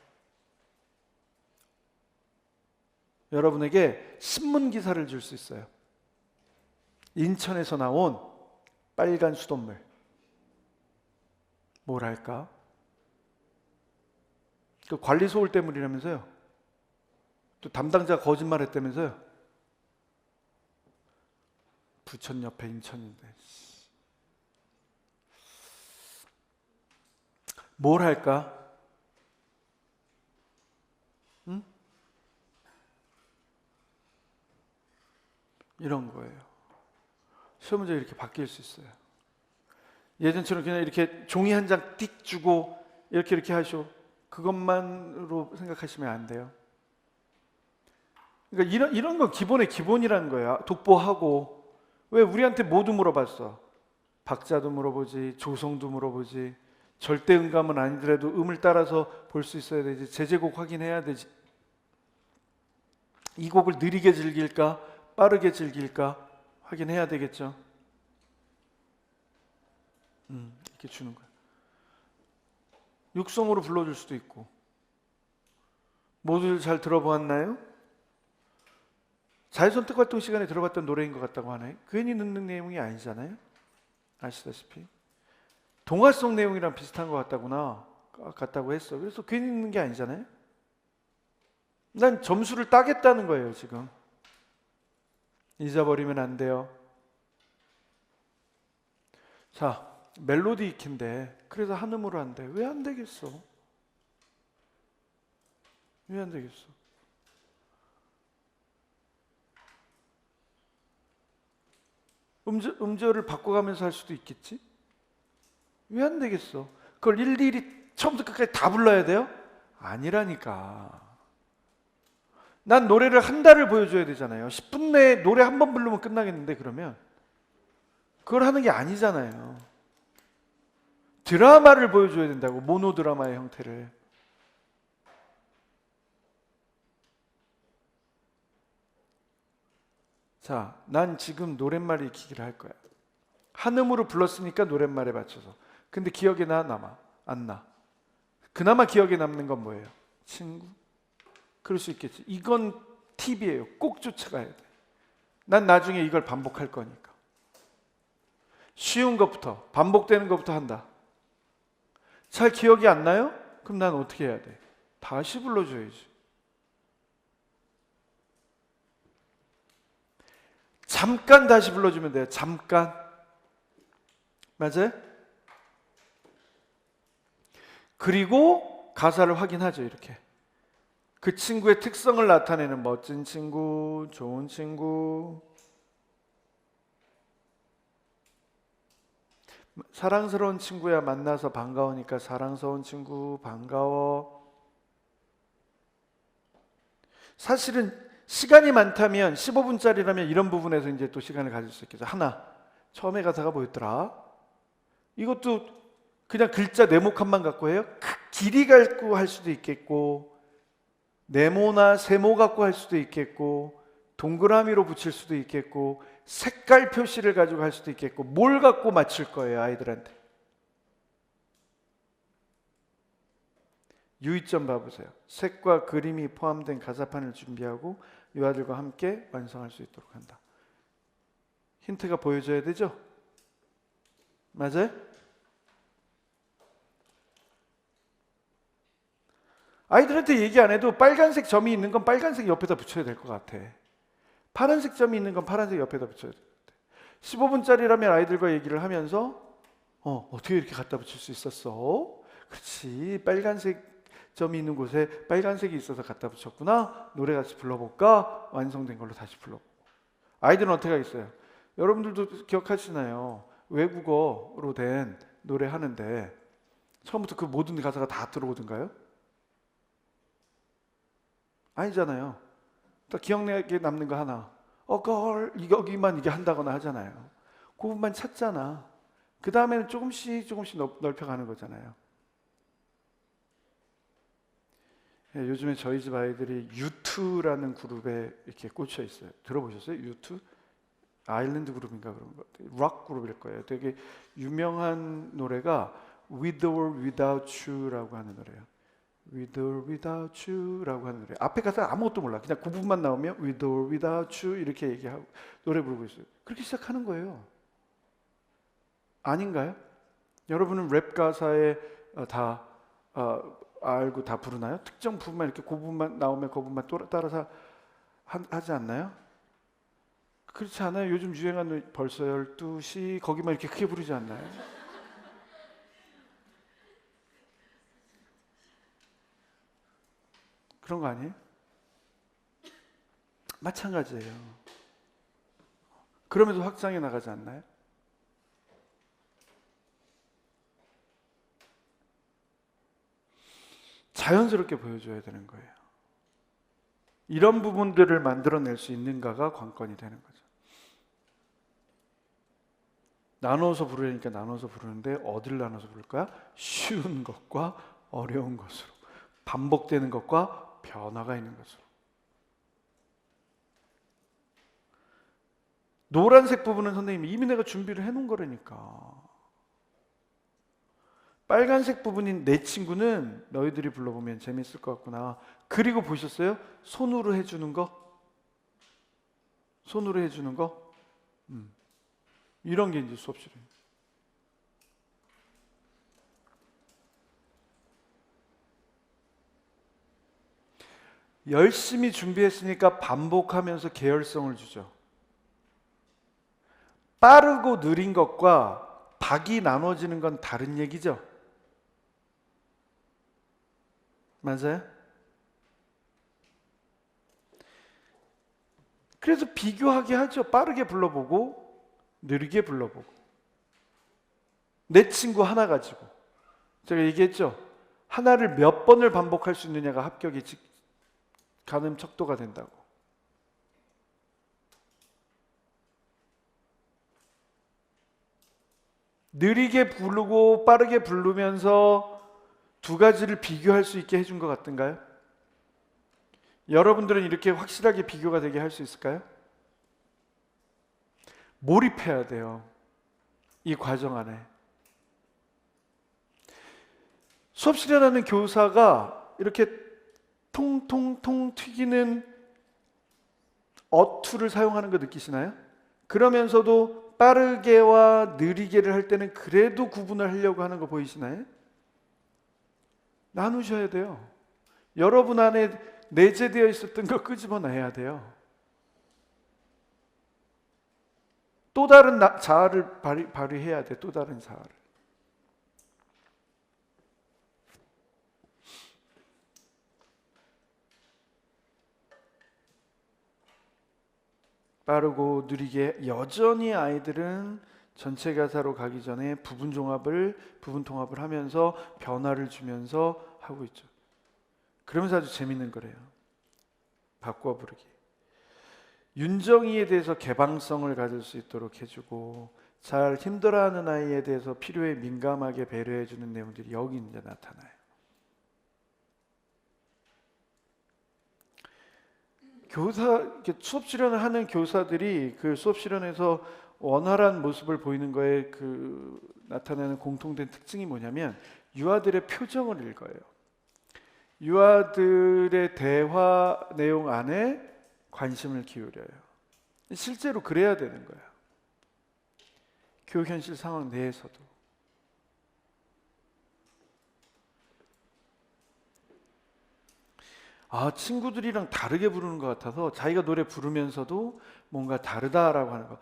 여러분에게 신문 기사를 줄 수 있어요. 인천에서 나온 빨간 수돗물. 뭘 할까? 그 관리소 올 때문이라면서요. 또 담당자 거짓말 했다면서요. 부천 옆에 인천인데. 뭘 할까? 응? 이런 거예요. 시험 문제가 이렇게 바뀔 수 있어요. 예전처럼 그냥 이렇게 종이 한 장 띡 주고 이렇게 하셔. 그것만으로 생각하시면 안 돼요. 그러니까 이런 건 기본의 기본이라는 거야. 독보하고. 왜 우리한테 모두 물어봤어? 박자도 물어보지, 조성도 물어보지, 절대 음감은 아니더라도 음을 따라서 볼 수 있어야 되지, 제제곡 확인해야 되지. 이 곡을 느리게 즐길까, 빠르게 즐길까 확인해야 되겠죠. 이렇게 주는 거야. 육성으로 불러줄 수도 있고. 모두들 잘 들어보았나요? 자유선택활동 시간에 들어봤던 노래인 것 같다고 하네. 괜히 듣는 내용이 아니잖아요. 아시다시피 동화 속 내용이랑 비슷한 것 같다고 했어. 그래서 괜히 듣는 게 아니잖아요. 난 점수를 따겠다는 거예요. 지금 잊어버리면 안 돼요. 자, 멜로디 익힌데 그래서 한음으로 한대. 왜 안 되겠어? 왜 안 되겠어? 음절을 바꿔가면서 할 수도 있겠지? 왜 안 되겠어? 그걸 일일이 처음부터 끝까지 다 불러야 돼요? 아니라니까. 난 노래를 한 달을 보여줘야 되잖아요. 10분 내에 노래 한 번 부르면 끝나겠는데 그러면 그걸 하는 게 아니잖아요. 드라마를 보여줘야 된다고, 모노드라마의 형태를. 자, 난 지금 노랫말 익히기를 할 거야. 한음으로 불렀으니까 노랫말에 맞춰서. 근데 기억에 남아? 안 나. 그나마 기억에 남는 건 뭐예요? 친구? 그럴 수 있겠지. 이건 팁이에요. 꼭 쫓아가야 돼. 난 나중에 이걸 반복할 거니까. 쉬운 것부터, 반복되는 것부터 한다. 잘 기억이 안 나요? 그럼 난 어떻게 해야 돼? 다시 불러줘야지. 잠깐 다시 불러주면 돼요. 잠깐. 맞아요? 그리고 가사를 확인하죠. 이렇게. 그 친구의 특성을 나타내는 멋진 친구, 좋은 친구, 사랑스러운 친구야. 만나서 반가우니까 사랑스러운 친구, 반가워. 사실은 시간이 많다면 15분짜리라면 이런 부분에서 이제 또 시간을 가질 수 있겠죠. 하나, 처음에 가사가 뭐였더라? 이것도 그냥 글자 네모칸만 갖고 해요? 길이 갖고 할 수도 있겠고, 네모나 세모 갖고 할 수도 있겠고, 동그라미로 붙일 수도 있겠고, 색깔 표시를 가지고 할 수도 있겠고, 뭘 갖고 맞출 거예요, 아이들한테? 유의점 봐보세요. 색과 그림이 포함된 가사판을 준비하고 유아들과 함께 완성할 수 있도록 한다. 힌트가 보여줘야 되죠? 맞아요? 아이들한테 얘기 안 해도 빨간색 점이 있는 건 빨간색 옆에다 붙여야 될 것 같아. 파란색 점이 있는 건 파란색 옆에다 붙여야 될 것 같아. 15분짜리라면 아이들과 얘기를 하면서 어떻게 이렇게 갖다 붙일 수 있었어? 그렇지, 빨간색 점이 있는 곳에 빨간색이 있어서 갖다 붙였구나. 노래 같이 불러볼까? 완성된 걸로 다시 불러보고. 아이들은 어떻게 하겠어요? 여러분들도 기억하시나요? 외국어로 된 노래 하는데 처음부터 그 모든 가사가 다 들어오던가요? 아니잖아요. 딱 기억나게 남는 거 하나. 걸 여기만 이게 한다거나 하잖아요. 그 부분만 찾잖아. 그 다음에는 조금씩 넓혀가는 거잖아요. 요즘에 저희 집 아이들이 U2라는 그룹에 이렇게 꽂혀 있어요. 들어보셨어요? U2? 아일랜드 그룹인가 그런 것 같아요. 락 그룹일 거예요. 되게 유명한 노래가 With or Without You라고 하는 노래예요. With or Without You라고 하는 노래. 앞에 가사 아무것도 몰라. 그냥 그 부분만 나오면 With or Without You 이렇게 얘기하고 노래 부르고 있어요. 그렇게 시작하는 거예요. 아닌가요? 여러분은 랩 가사에 다 알고 다 부르나요? 특정 부분만 이렇게 그 부분만 나오면 그 부분만 따라서 하지 않나요? 그렇지 않아요? 요즘 유행하는 벌써 12시 거기만 이렇게 크게 부르지 않나요? 그런 거 아니에요? 마찬가지예요. 그러면서 확장해 나가지 않나요? 자연스럽게 보여줘야 되는 거예요. 이런 부분들을 만들어낼 수 있는가가 관건이 되는 거죠. 나눠서 부르니까 나눠서 부르는데 어디를 나눠서 부를까요? 쉬운 것과 어려운 것으로, 반복되는 것과 변화가 있는 것으로. 노란색 부분은 선생님이 이미 내가 준비를 해놓은 거라니까. 빨간색 부분인 내 친구는 너희들이 불러보면 재밌을 것 같구나. 그리고 보셨어요? 손으로 해주는 거? 손으로 해주는 거? 이런 게 이제 수업실이에요. 열심히 준비했으니까 반복하면서 계열성을 주죠. 빠르고 느린 것과 박이 나눠지는 건 다른 얘기죠. 맞아요? 그래서 비교하게 하죠. 빠르게 불러보고 느리게 불러보고. 내 친구 하나 가지고 제가 얘기했죠. 하나를 몇 번을 반복할 수 있느냐가 합격이 가늠 척도가 된다고. 느리게 부르고 빠르게 부르면서 두 가지를 비교할 수 있게 해준 것 같던가요? 여러분들은 이렇게 확실하게 비교가 되게 할 수 있을까요? 몰입해야 돼요. 이 과정 안에. 수업 실현하는 교사가 이렇게 통통통 튀기는 어투를 사용하는 거 느끼시나요? 그러면서도 빠르게와 느리게를 할 때는 그래도 구분을 하려고 하는 거 보이시나요? 나누셔야 돼요. 여러분 안에 내재되어 있었던 거 끄집어내야 돼요. 또 다른 자아를 발휘해야 돼. 또 다른 자아를. 빠르고 느리게 여전히 아이들은 전체 가사로 가기 전에 부분 통합을 하면서 변화를 주면서 하고 있죠. 그러면서 아주 재밌는 거래요. 바꿔 부르기. 윤정이에 대해서 개방성을 가질 수 있도록 해주고 잘 힘들어하는 아이에 대해서 필요에 민감하게 배려해주는 내용들이 여기 이제 나타나요. 수업 실현을 하는 교사들이 그 수업 실현에서 원활한 모습을 보이는 거에 나타나는 공통된 특징이 뭐냐면 유아들의 표정을 읽어요. 유아들의 대화 내용 안에 관심을 기울여요. 실제로 그래야 되는 거예요. 교육 현실 상황 내에서도. 친구들이랑 다르게 부르는 것 같아서 자기가 노래 부르면서도 뭔가 다르다라고 하는 거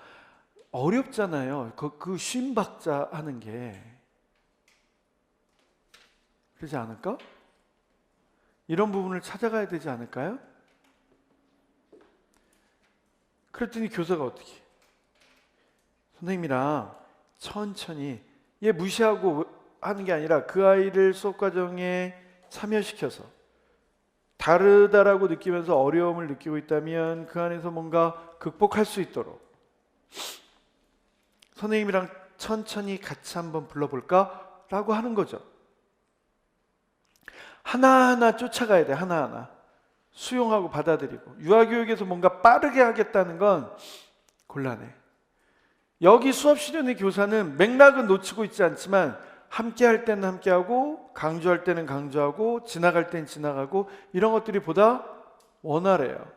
어렵잖아요. 그 쉰 박자 하는 게. 그러지 않을까? 이런 부분을 찾아가야 되지 않을까요? 그랬더니 교사가 어떻게 선생님이랑 천천히 얘 무시하고 하는 게 아니라 그 아이를 수업 과정에 참여시켜서 다르다라고 느끼면서 어려움을 느끼고 있다면 그 안에서 뭔가 극복할 수 있도록 선생님이랑 천천히 같이 한번 불러볼까? 라고 하는 거죠. 하나하나 쫓아가야 돼. 하나하나 수용하고 받아들이고. 유아교육에서 뭔가 빠르게 하겠다는 건 곤란해. 여기 수업 실현의 교사는 맥락은 놓치고 있지 않지만 함께 할 때는 함께하고 강조할 때는 강조하고 지나갈 때는 지나가고 이런 것들이 보다 원활해요.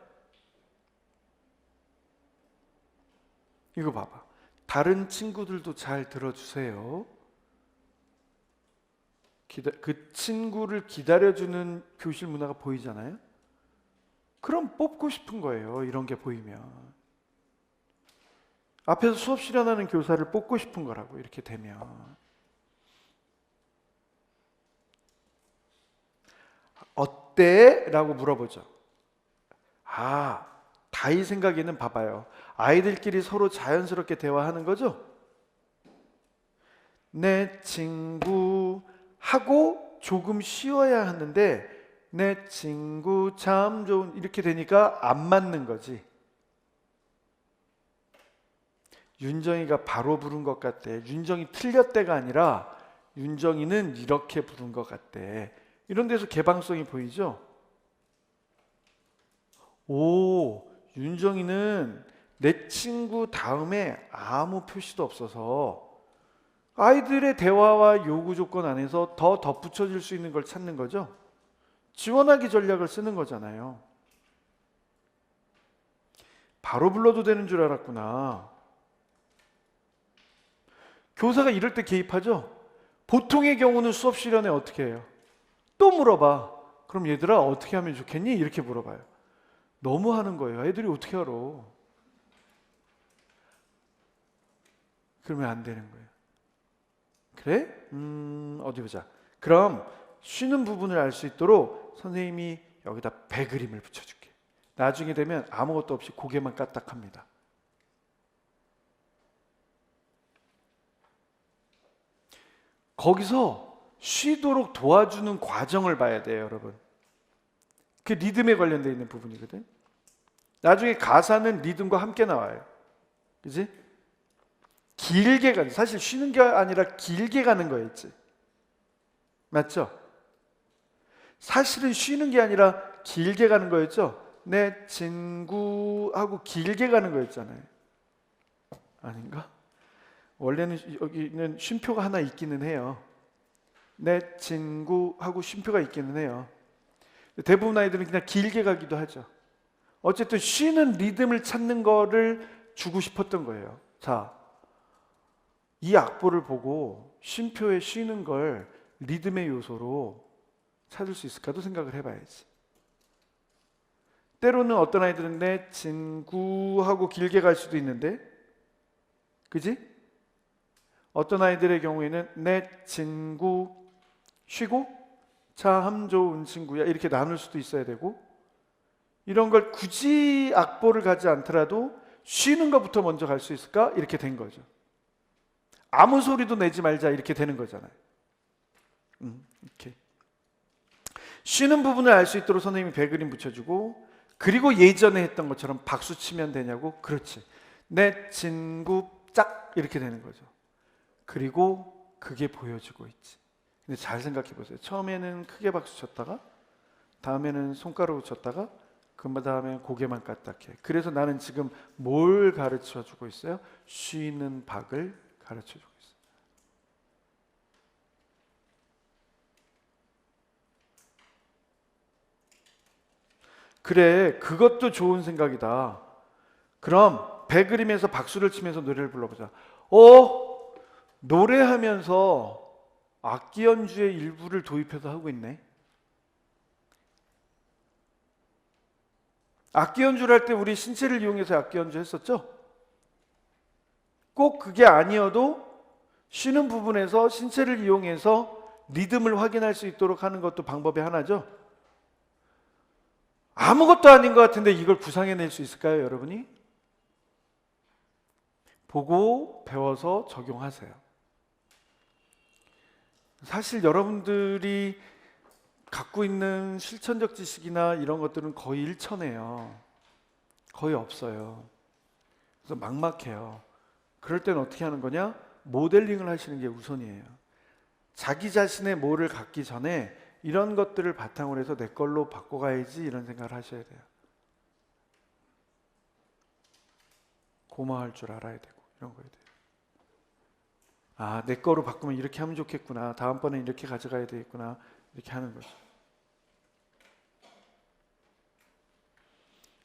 이거 봐봐. 다른 친구들도 잘 들어주세요. 그 친구를 기다려주는 교실 문화가 보이잖아요. 그럼 뽑고 싶은 거예요. 이런 게 보이면. 앞에서 수업 실현하는 교사를 뽑고 싶은 거라고 이렇게 되면. 어때? 라고 물어보죠. 다이 생각에는 봐봐요. 아이들끼리 서로 자연스럽게 대화하는 거죠. 내 친구 하고 조금 쉬어야 하는데 내 친구 참 좋은 이렇게 되니까 안 맞는 거지. 윤정이가 바로 부른 것 같대. 윤정이 틀렸대가 아니라 윤정이는 이렇게 부른 것 같대. 이런 데서 개방성이 보이죠? 윤정이는 내 친구 다음에 아무 표시도 없어서 아이들의 대화와 요구 조건 안에서 더 덧붙여질 수 있는 걸 찾는 거죠. 지원하기 전략을 쓰는 거잖아요. 바로 불러도 되는 줄 알았구나. 교사가 이럴 때 개입하죠. 보통의 경우는 수업 실현에 어떻게 해요? 또 물어봐. 그럼 얘들아 어떻게 하면 좋겠니? 이렇게 물어봐요. 너무 하는 거예요. 애들이 어떻게 알아? 그러면 안 되는 거예요. 그래? 어디 보자. 그럼 쉬는 부분을 알 수 있도록 선생님이 여기다 배 그림을 붙여줄게. 나중에 되면 아무것도 없이 고개만 까딱합니다. 거기서 쉬도록 도와주는 과정을 봐야 돼요, 여러분. 그 리듬에 관련되어 있는 부분이거든. 나중에 가사는 리듬과 함께 나와요. 그지? 길게 가는, 사실 쉬는 게 아니라 길게 가는 거였지. 맞죠? 사실은 쉬는 게 아니라 길게 가는 거였죠. 내 친구하고 길게 가는 거였잖아요. 아닌가? 원래는 여기는 쉼표가 하나 있기는 해요. 내 친구하고 쉼표가 있기는 해요. 대부분 아이들은 그냥 길게 가기도 하죠. 어쨌든 쉬는 리듬을 찾는 거를 주고 싶었던 거예요. 자, 이 악보를 보고 쉼표에 쉬는 걸 리듬의 요소로 찾을 수 있을까도 생각을 해봐야지. 때로는 어떤 아이들은 내 친구하고 길게 갈 수도 있는데, 그지? 어떤 아이들의 경우에는 내 친구 쉬고 참 좋은 친구야 이렇게 나눌 수도 있어야 되고, 이런 걸 굳이 악보를 가지 않더라도 쉬는 것부터 먼저 갈 수 있을까? 이렇게 된 거죠. 아무 소리도 내지 말자 이렇게 되는 거잖아요. 이렇게 쉬는 부분을 알 수 있도록 선생님이 배그림 붙여주고, 그리고 예전에 했던 것처럼 박수 치면 되냐고. 그렇지. 내 친구 짝 이렇게 되는 거죠. 그리고 그게 보여지고 있지. 근데 잘 생각해 보세요. 처음에는 크게 박수 쳤다가, 다음에는 손가락으로 쳤다가, 그 다음에 고개만 까딱해. 그래서 나는 지금 뭘 가르쳐 주고 있어요? 쉬는 박을 가르쳐 주고 있어요. 그래, 그것도 좋은 생각이다. 그럼 배그림에서 박수를 치면서 노래를 불러보자. 노래하면서 악기 연주의 일부를 도입해서 하고 있네. 악기 연주를 할 때 우리 신체를 이용해서 악기 연주 했었죠? 꼭 그게 아니어도 쉬는 부분에서 신체를 이용해서 리듬을 확인할 수 있도록 하는 것도 방법의 하나죠. 아무것도 아닌 것 같은데 이걸 구상해낼 수 있을까요, 여러분이? 보고 배워서 적용하세요. 사실 여러분들이 갖고 있는 실천적 지식이나 이런 것들은 거의 일천해요. 거의 없어요. 그래서 막막해요. 그럴 때는 어떻게 하는 거냐? 모델링을 하시는 게 우선이에요. 자기 자신의 뭐를 갖기 전에 이런 것들을 바탕으로 해서 내 걸로 바꿔가야지 이런 생각을 하셔야 돼요. 고마워할 줄 알아야 되고 이런 거에 대해서. 아, 내 거로 바꾸면 이렇게 하면 좋겠구나. 다음번엔 이렇게 가져가야 되겠구나. 이렇게 하는 거죠.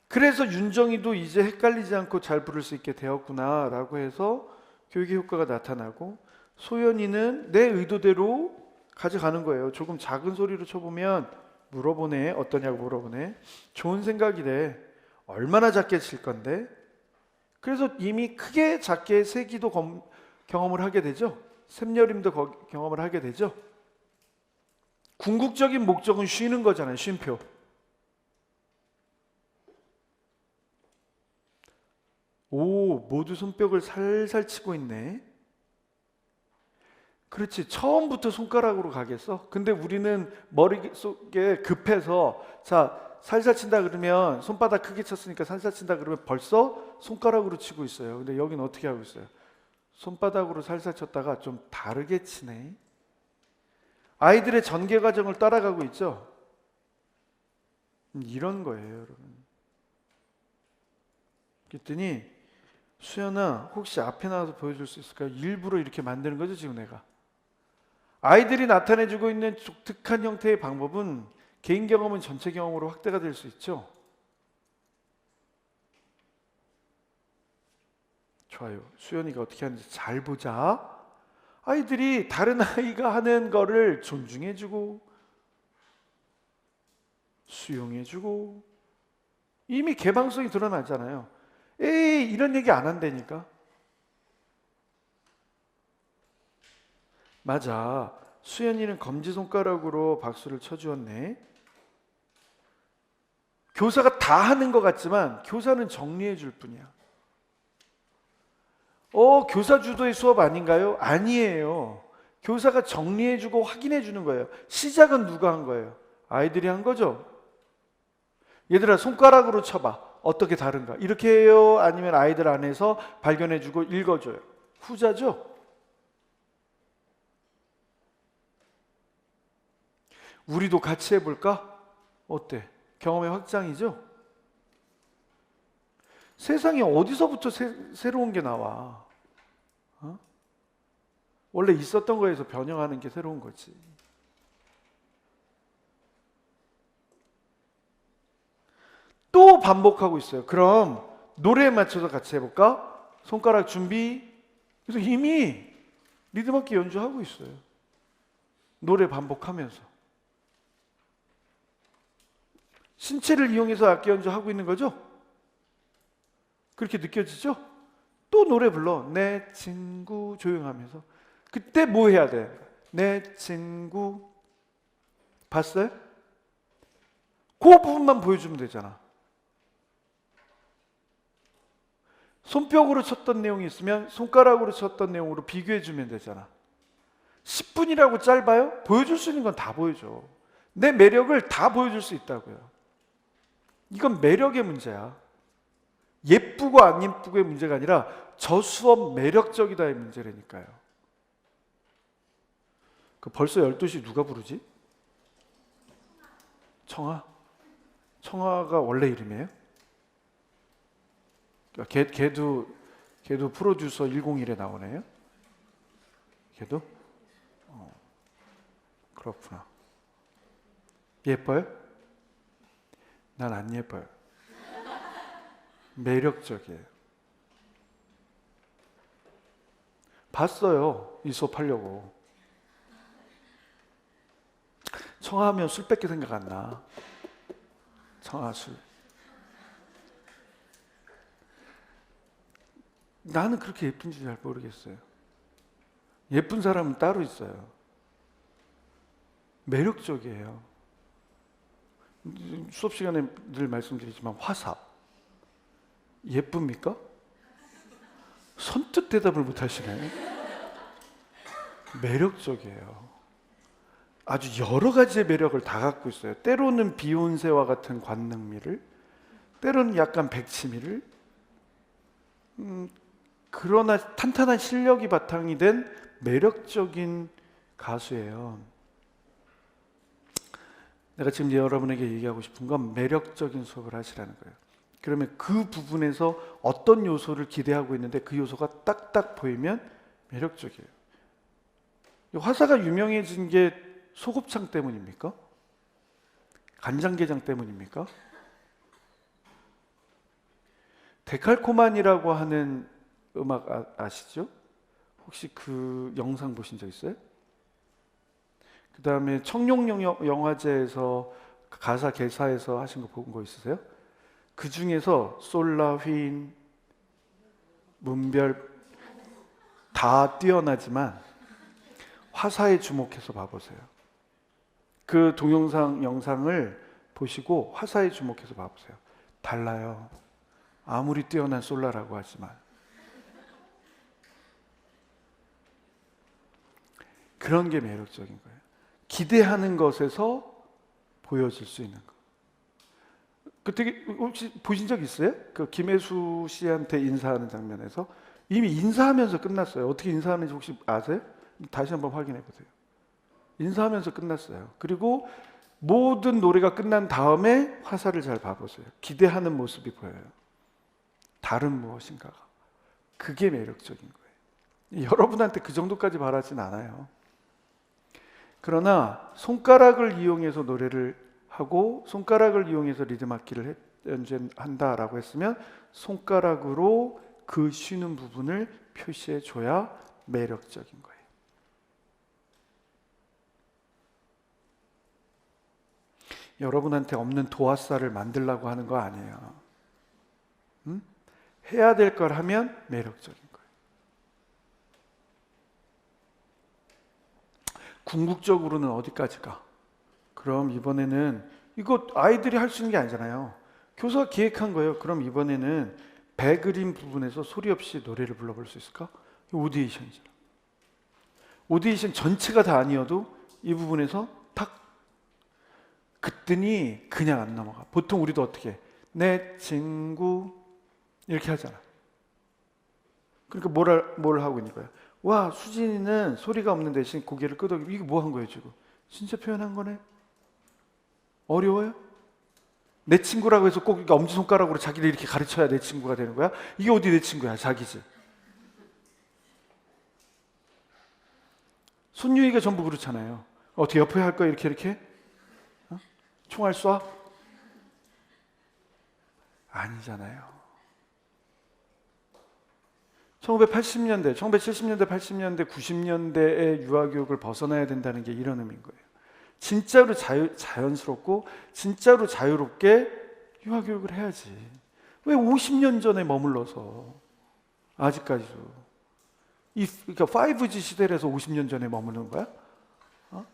그래서 윤정이도 이제 헷갈리지 않고 잘 부를 수 있게 되었구나 라고 해서 교육의 효과가 나타나고, 소연이는 내 의도대로 가져가는 거예요. 조금 작은 소리로 쳐보면 물어보네. 어떠냐고 물어보네. 좋은 생각이래. 얼마나 작게 칠 건데? 그래서 이미 크게 작게 세기도 경험을 하게 되죠. 샘여림도 경험을 하게 되죠. 궁극적인 목적은 쉬는 거잖아요. 쉼표. 오, 모두 손뼉을 살살 치고 있네. 그렇지. 처음부터 손가락으로 가겠어? 근데 우리는 머릿속에 급해서, 자, 살살 친다 그러면, 손바닥 크게 쳤으니까 살살 친다 그러면 벌써 손가락으로 치고 있어요. 근데 여기는 어떻게 하고 있어요? 손바닥으로 살살 쳤다가 좀 다르게 치네. 아이들의 전개 과정을 따라가고 있죠. 이런 거예요, 여러분. 그랬더니 수연아, 혹시 앞에 나와서 보여줄 수 있을까요? 일부러 이렇게 만드는 거죠, 지금 내가. 아이들이 나타내주고 있는 독특한 형태의 방법은 개인 경험은 전체 경험으로 확대가 될 수 있죠. 좋아요. 수연이가 어떻게 하는지 잘 보자. 아이들이 다른 아이가 하는 거를 존중해주고 수용해주고, 이미 개방성이 드러나잖아요. 에이, 이런 얘기 안 한다니까. 맞아. 수연이는 검지손가락으로 박수를 쳐주었네. 교사가 다 하는 것 같지만 교사는 정리해 줄 뿐이야. 교사 주도의 수업 아닌가요? 아니에요. 교사가 정리해 주고 확인해 주는 거예요. 시작은 누가 한 거예요? 아이들이 한 거죠. 얘들아, 손가락으로 쳐봐. 어떻게 다른가? 이렇게 해요? 아니면 아이들 안에서 발견해 주고 읽어줘요? 후자죠? 우리도 같이 해볼까? 어때? 경험의 확장이죠? 세상에 어디서부터 새로운 게 나와? 어? 원래 있었던 거에서 변형하는 게 새로운 거지. 또 반복하고 있어요. 그럼 노래에 맞춰서 같이 해볼까? 손가락 준비. 그래서 이미 리듬악기 연주하고 있어요. 노래 반복하면서. 신체를 이용해서 악기 연주하고 있는 거죠? 그렇게 느껴지죠? 또 노래 불러. 내 친구 조용하면서. 그때 뭐 해야 돼? 내 친구. 봤어요? 그 부분만 보여주면 되잖아. 손뼉으로 쳤던 내용이 있으면 손가락으로 쳤던 내용으로 비교해 주면 되잖아. 10분이라고 짧아요? 보여줄 수 있는 건 다 보여줘. 내 매력을 다 보여줄 수 있다고요. 이건 매력의 문제야. 예쁘고 안 예쁘고의 문제가 아니라 저 수업 매력적이다의 문제라니까요. 벌써 12시 누가 부르지? 청아? 청아가 원래 이름이에요? 걔도 프로듀서 101에 나오네요? 걔도? 그렇구나. 예뻐요? 난 안 예뻐요. 매력적이에요. 봤어요. 이 수업 하려고. 청아하면 술밖에 생각 안 나. 청아 술. 나는 그렇게 예쁜지 잘 모르겠어요. 예쁜 사람은 따로 있어요. 매력적이에요. 수업 시간에 늘 말씀드리지만 화사. 예쁩니까? 선뜻 대답을 못 하시네. 매력적이에요. 아주 여러 가지의 매력을 다 갖고 있어요. 때로는 비욘세와 같은 관능미를, 때로는 약간 백치미를, 그러나 탄탄한 실력이 바탕이 된 매력적인 가수예요. 내가 지금 여러분에게 얘기하고 싶은 건 매력적인 수업을 하시라는 거예요. 그러면 그 부분에서 어떤 요소를 기대하고 있는데 그 요소가 딱딱 보이면 매력적이에요. 화사가 유명해진 게 소곱창 때문입니까? 간장게장 때문입니까? 데칼코마니라고 하는 음악 아시죠? 혹시 그 영상 보신 적 있어요? 그 다음에 청룡영화제에서 가사 개사에서 하신 거 본 거 있으세요? 그 중에서 솔라, 휘인, 문별 다 뛰어나지만 화사에 주목해서 봐보세요. 그 동영상 영상을 보시고 화사에 주목해서 봐보세요. 달라요. 아무리 뛰어난 솔라라고 하지만. 그런 게 매력적인 거예요. 기대하는 것에서 보여질 수 있는 거. 그때 혹시 보신 적 있어요? 그 김혜수 씨한테 인사하는 장면에서 이미 인사하면서 끝났어요. 어떻게 인사하는지 혹시 아세요? 다시 한번 확인해 보세요. 인사하면서 끝났어요. 그리고 모든 노래가 끝난 다음에 화살을 잘 봐보세요. 기대하는 모습이 보여요. 다른 무엇인가가. 그게 매력적인 거예요. 여러분한테 그 정도까지 바라진 않아요. 그러나 손가락을 이용해서 노래를 하고 손가락을 이용해서 리듬 악기를 연주한다라고 했으면 손가락으로 그 쉬는 부분을 표시해 줘야 매력적인 거예요. 여러분한테 없는 도화살을 만들려고 하는 거 아니에요. 해야 될 걸 하면 매력적인 거예요. 궁극적으로는 어디까지 가? 그럼 이번에는 이거 아이들이 할 수 있는 게 아니잖아요. 교사가 기획한 거예요. 그럼 이번에는 배 그림 부분에서 소리 없이 노래를 불러볼 수 있을까? 오디에이션이잖아. 오디에이션 전체가 다 아니어도 이 부분에서 탁 그랬더니 그냥 안 넘어가. 보통 우리도 어떻게 해? 내 친구 이렇게 하잖아. 그러니까 뭘 하고 있는 거야? 와, 수진이는 소리가 없는 대신 고개를 끄덕이고, 이게 뭐 한 거예요 지금? 진짜 표현한 거네? 어려워요? 내 친구라고 해서 꼭 엄지손가락으로 자기를 이렇게 가르쳐야 내 친구가 되는 거야? 이게 어디 내 친구야? 자기지. 손유이가 전부 그렇잖아요. 어떻게 옆에 할 거야? 이렇게? 어? 총알 쏴? 아니잖아요. 1970년대, 1970년대, 80년대, 90년대의 유아교육을 벗어나야 된다는 게 이런 의미인 거예요. 진짜로 자연스럽고 진짜로 자유롭게 유아교육을 해야지. 왜 50년 전에 머물러서 아직까지도 그러니까 5G 시대에서 50년 전에 머무는 거야? 어?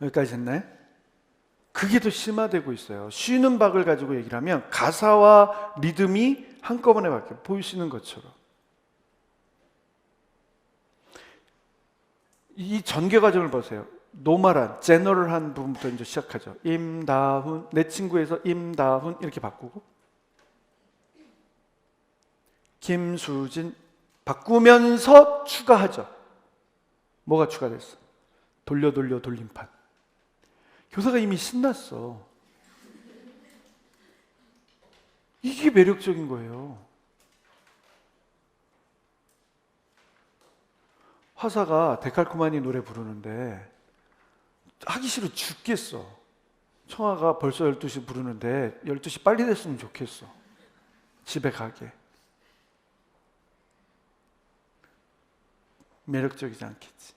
여기까지 했나요? 그게 더 심화되고 있어요. 쉬는 박을 가지고 얘기를 하면 가사와 리듬이 한꺼번에 바뀌어요. 보이시는 것처럼. 이 전개 과정을 보세요. 노멀한, 제너럴한 부분부터 이제 시작하죠. 임다훈, 내 친구에서 임다훈 이렇게 바꾸고 김수진 바꾸면서 추가하죠. 뭐가 추가됐어? 돌림판. 교사가 이미 신났어. 이게 매력적인 거예요. 화사가 데칼코마니 노래 부르는데 하기 싫어 죽겠어. 청아가 벌써 12시 부르는데 12시 빨리 됐으면 좋겠어. 집에 가게. 매력적이지 않겠지.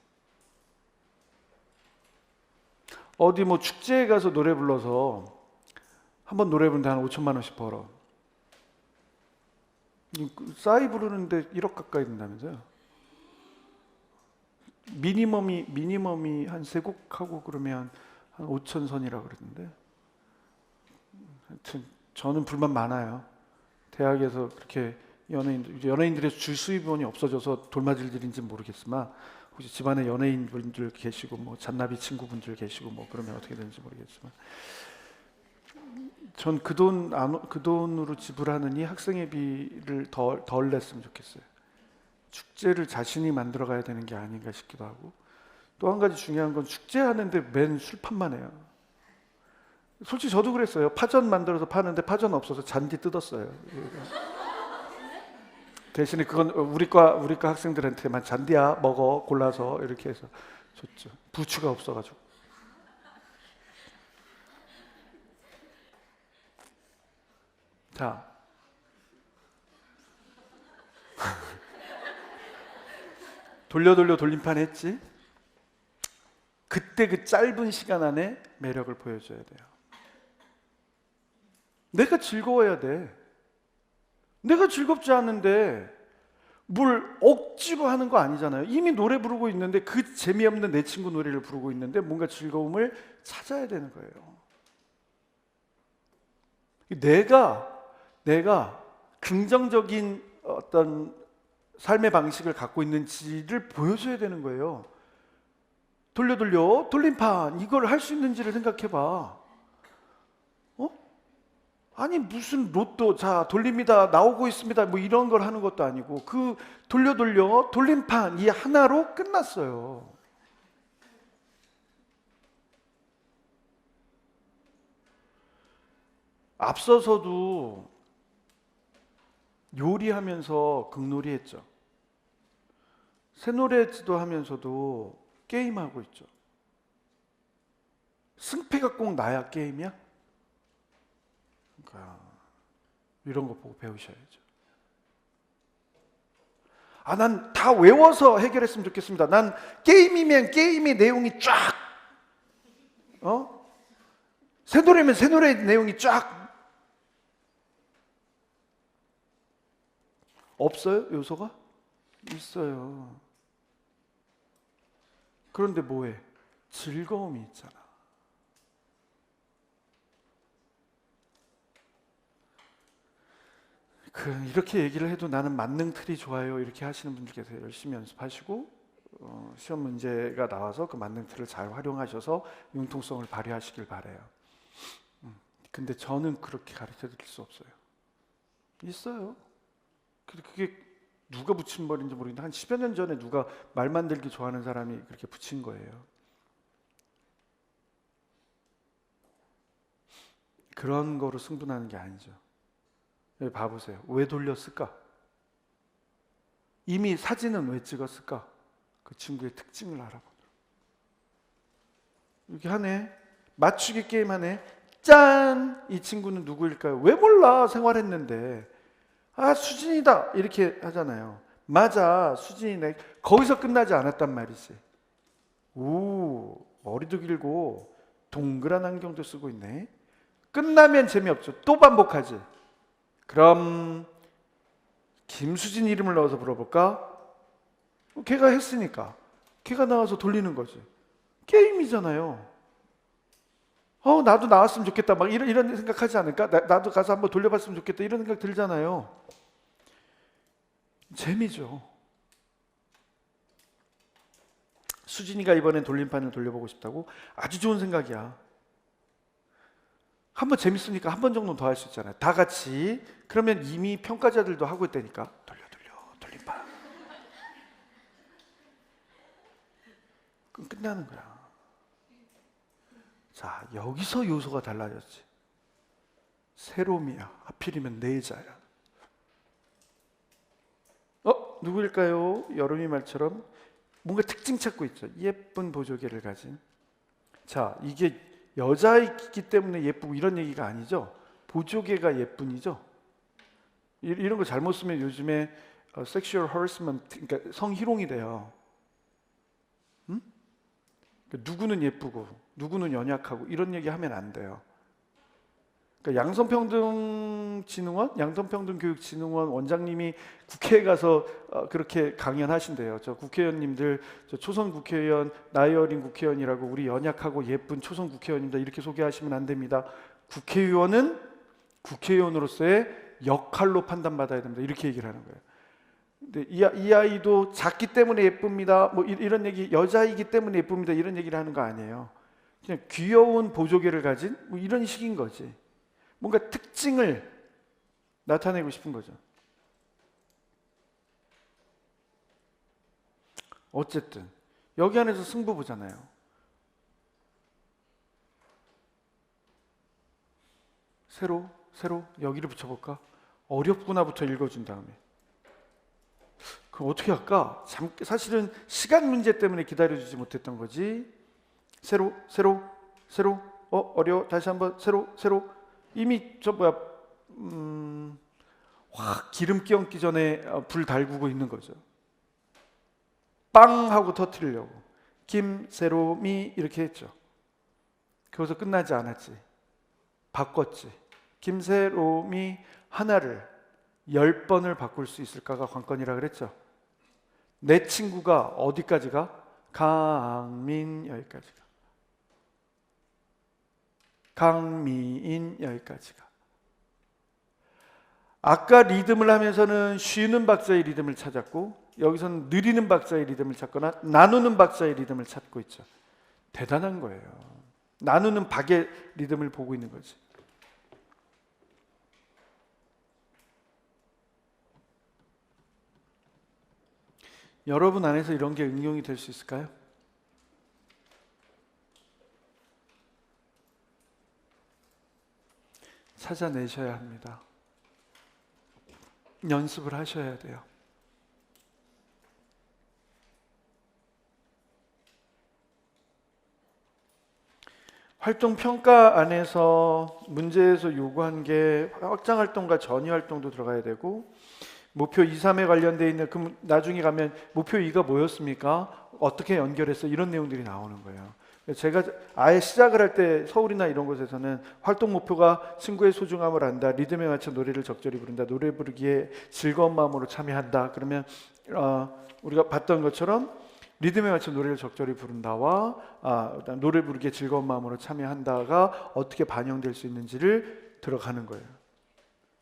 어디 뭐 축제에 가서 노래 불러서 한번 노래 부르는데 한 5천만 원씩 벌어. 싸이 부르는데 1억 가까이 든다면서요. 미니멈이 한 3곡 하고 그러면 한 5천 선이라고 그러던데. 하여튼 저는 불만 많아요. 대학에서 그렇게 연예인들의 주 수입원이 없어져서 돌맞을 일인지 모르겠지만 혹시 집안에 연예인분들 계시고 뭐 잔나비 친구분들 계시고 뭐 그러면 어떻게 되는지 모르겠지만 전 그 돈으로 지불하는 이 학생회비를 덜 냈으면 좋겠어요. 축제를 자신이 만들어 가야 되는 게 아닌가 싶기도 하고 또 한 가지 중요한 건 축제하는데 맨 술판만 해요. 솔직히 저도 그랬어요. 파전 만들어서 파는데 파전 없어서 잔디 뜯었어요. 대신에 그건 우리과 학생들한테만 잔디야 먹어 골라서 이렇게 해서 줬죠. 부추가 없어가지고. 자, 돌림판 했지? 그때 그 짧은 시간 안에 매력을 보여줘야 돼요. 내가 즐거워야 돼. 내가 즐겁지 않은데 뭘 억지로 하는 거 아니잖아요. 이미 노래 부르고 있는데 그 재미없는 내 친구 노래를 부르고 있는데 뭔가 즐거움을 찾아야 되는 거예요. 내가 긍정적인 어떤 삶의 방식을 갖고 있는지를 보여줘야 되는 거예요. 돌림판 이걸 할 수 있는지를 생각해봐. 아니 무슨 로또 자 돌립니다 나오고 있습니다 뭐 이런 걸 하는 것도 아니고 그 돌림판 이 하나로 끝났어요. 앞서서도 요리하면서 극놀이 했죠. 새노래 지도하면서도 게임하고 있죠. 승패가 꼭 나야 게임이야? 그러니까 이런 거 보고 배우셔야죠. 난 다 외워서 해결했으면 좋겠습니다. 난 게임이면 게임의 내용이 쫙 새노래면 새노래 내용이 쫙 없어요? 요소가? 있어요. 그런데 뭐해? 즐거움이 있잖아. 이렇게 얘기를 해도 나는 만능 틀이 좋아요 이렇게 하시는 분들 계세요. 열심히 연습하시고 시험 문제가 나와서 그 만능틀을 잘 활용하셔서 융통성을 발휘하시길 바래요. 근데 저는 그렇게 가르쳐 드릴 수 없어요. 있어요. 그게 누가 붙인 말인지 모르겠는데 한 10여 년 전에 누가 말 만들기 좋아하는 사람이 그렇게 붙인 거예요. 그런 거로 승분하는 게 아니죠. 여기 봐보세요. 왜 돌렸을까? 이미 사진은 왜 찍었을까? 그 친구의 특징을 알아보도록. 이렇게 하네. 맞추기 게임 하네. 짠! 이 친구는 누구일까요? 왜 몰라? 생활했는데. 아, 수진이다! 이렇게 하잖아요. 맞아, 수진이네. 거기서 끝나지 않았단 말이지. 오, 머리도 길고 동그란 안경도 쓰고 있네. 끝나면 재미없죠. 또 반복하지. 그럼 김수진 이름을 넣어서 물어볼까? 걔가 했으니까 걔가 나와서 돌리는 거지. 게임이잖아요. 나도 나왔으면 좋겠다. 막 이런 생각하지 않을까? 나도 가서 한번 돌려봤으면 좋겠다. 이런 생각 들잖아요. 재미죠. 수진이가 이번엔 돌림판을 돌려보고 싶다고? 아주 좋은 생각이야. 한번 재밌으니까 한 번 정도 더 할 수 있잖아요. 다 같이. 그러면 이미 평가자들도 하고 있다니까. 돌림판. 그럼 끝나는 거야. 자, 여기서 요소가 달라졌지. 새롬이야. 하필이면 내자야. 누구일까요? 여름이 말처럼 뭔가 특징 찾고 있죠. 예쁜 보조개를 가진. 자, 이게 여자이기 때문에 예쁘고 이런 얘기가 아니죠. 보조개가 예쁜이죠. 이런 거 잘못 쓰면 요즘에 섹슈얼 허러스먼트, 그러니까 성희롱이 돼요. 그러니까 누구는 예쁘고 누구는 연약하고 이런 얘기 하면 안 돼요. 그러니까 양성평등교육진흥원 원장님이 국회에 가서 그렇게 강연하신대요. 저 국회의원님들, 저 초선 국회의원, 나이 어린 국회의원이라고 우리 연약하고 예쁜 초선 국회의원입니다. 이렇게 소개하시면 안 됩니다. 국회의원은 국회의원으로서의 역할로 판단받아야 됩니다. 이렇게 얘기를 하는 거예요. 근데 이 아이도 작기 때문에 예쁩니다. 뭐 이런 얘기, 여자이기 때문에 예쁩니다. 이런 얘기를 하는 거 아니에요. 그냥 귀여운 보조개를 가진 뭐 이런 식인 거지. 뭔가 특징을 나타내고 싶은 거죠. 어쨌든 여기 안에서 승부 보잖아요. 새로 여기를 붙여볼까? 어렵구나부터 읽어준 다음에 그럼 어떻게 할까? 사실은 시간 문제 때문에 기다려주지 못했던 거지. 새로 어려워. 다시 한번 새로 이미 확 기름기 얹기 전에 불 달구고 있는 거죠. 빵 하고 터뜨리려고 김새롬이 이렇게 했죠. 거기서 끝나지 않았지. 바꿨지. 김새롬이 하나를 10번을 바꿀 수 있을까가 관건이라 그랬죠. 내 친구가 어디까지 가? 강민 여기까지 가. 강미인 여기까지 가. 아까 리듬을 하면서는 쉬는 박자의 리듬을 찾았고 여기서는 느리는 박자의 리듬을 찾거나 나누는 박자의 리듬을 찾고 있죠. 대단한 거예요. 나누는 박의 리듬을 보고 있는 거지. 여러분 안에서 이런 게 응용이 될 수 있을까요? 찾아내셔야 합니다. 연습을 하셔야 돼요. 활동 평가 안에서 문제에서 요구한 게 확장 활동과 전위 활동도 들어가야 되고 목표 2, 3에 관련되어 있는 그럼 나중에 가면 목표 2가 뭐였습니까? 어떻게 연결했어? 이런 내용들이 나오는 거예요. 제가 아예 시작을 할 때 서울이나 이런 곳에서는 활동 목표가 친구의 소중함을 안다, 리듬에 맞춰 노래를 적절히 부른다, 노래 부르기에 즐거운 마음으로 참여한다. 그러면 우리가 봤던 것처럼 리듬에 맞춰 노래를 적절히 부른다와 노래 부르기에 즐거운 마음으로 참여한다가 어떻게 반영될 수 있는지를 들어가는 거예요.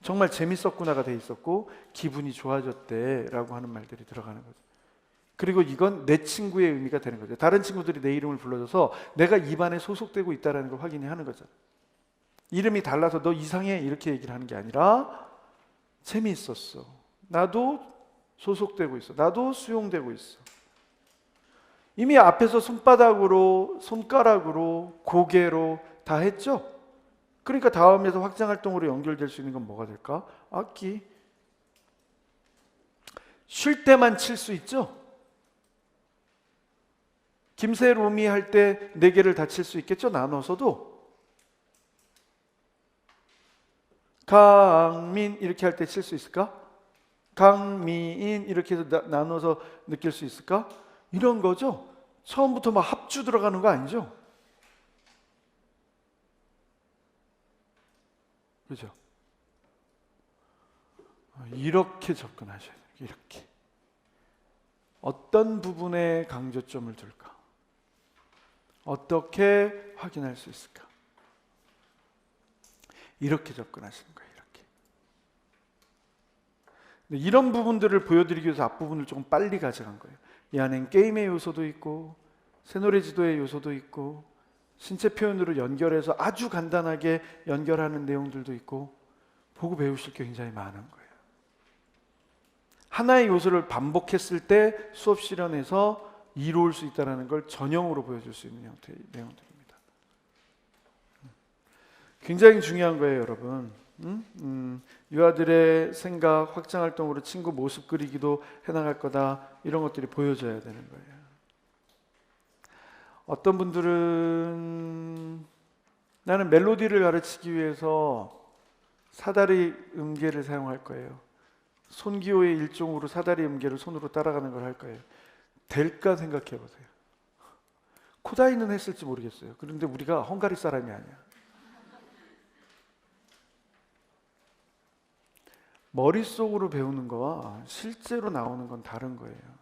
정말 재밌었구나가 돼 있었고 기분이 좋아졌대라고 하는 말들이 들어가는 거죠. 그리고 이건 내 친구의 의미가 되는 거죠. 다른 친구들이 내 이름을 불러줘서 내가 이 반에 소속되고 있다는 걸 확인하는 거죠. 이름이 달라서 너 이상해 이렇게 얘기를 하는 게 아니라 재미있었어. 나도 소속되고 있어. 나도 수용되고 있어. 이미 앞에서 손바닥으로, 손가락으로, 고개로 다 했죠? 그러니까 다음에서 확장활동으로 연결될 수 있는 건 뭐가 될까? 악기. 쉴 때만 칠 수 있죠? 김세롬이 할 때 4개를 다 칠 수 있겠죠? 나눠서도. 강민 이렇게 할 때 칠 수 있을까? 강미인 이렇게 해서 나눠서 느낄 수 있을까? 이런 거죠. 처음부터 막 합주 들어가는 거 아니죠? 그죠? 이렇게 접근하셔야 돼요. 이렇게. 어떤 부분에 강조점을 둘까? 어떻게 확인할 수 있을까? 이렇게 접근하시는 거예요. 이렇게. 근데 이런 부분들을 보여드리기 위해서 앞부분을 조금 빨리 가져간 거예요. 이 안엔 게임의 요소도 있고 새노래 지도의 요소도 있고 신체 표현으로 연결해서 아주 간단하게 연결하는 내용들도 있고 보고 배우실 게 굉장히 많은 거예요. 하나의 요소를 반복했을 때 수업 실현에서 이로울 수 있다는 걸 전형으로 보여줄 수 있는 형태의 내용들입니다. 굉장히 중요한 거예요, 여러분. 유아들의 생각, 확장활동으로 친구 모습 그리기도 해나갈 거다. 이런 것들이 보여져야 되는 거예요. 어떤 분들은 나는 멜로디를 가르치기 위해서 사다리 음계를 사용할 거예요. 손기호의 일종으로 사다리 음계를 손으로 따라가는 걸 할 거예요. 될까 생각해 보세요. 코다이는 했을지 모르겠어요. 그런데 우리가 헝가리 사람이 아니야. 머릿속으로 배우는 거와 실제로 나오는 건 다른 거예요.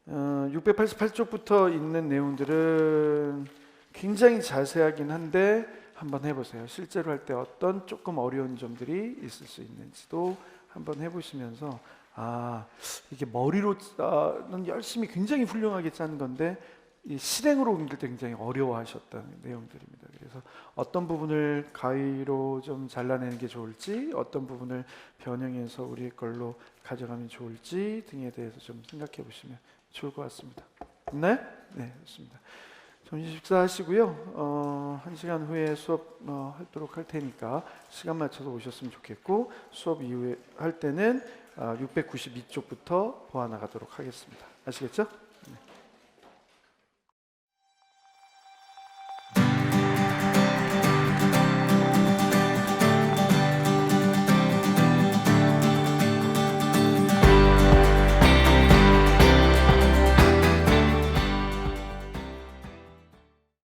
688쪽부터 있는 내용들은 굉장히 자세하긴 한데 한번 해보세요. 실제로 할 때 어떤 조금 어려운 점들이 있을 수 있는지도 한번 해보시면서 이게 머리로는 열심히 굉장히 훌륭하게 짠 건데 이 실행으로 옮길 때 굉장히 어려워하셨다는 내용들입니다. 그래서 어떤 부분을 가위로 좀 잘라내는 게 좋을지, 어떤 부분을 변형해서 우리 걸로 가져가면 좋을지 등에 대해서 좀 생각해 보시면 좋을 것 같습니다. 네? 네, 좋습니다. 점심 식사하시고요. 1시간 후에 수업 하도록 할 테니까 시간 맞춰서 오셨으면 좋겠고 수업 이후에 할 때는 692쪽부터 보아 나가도록 하겠습니다. 아시겠죠?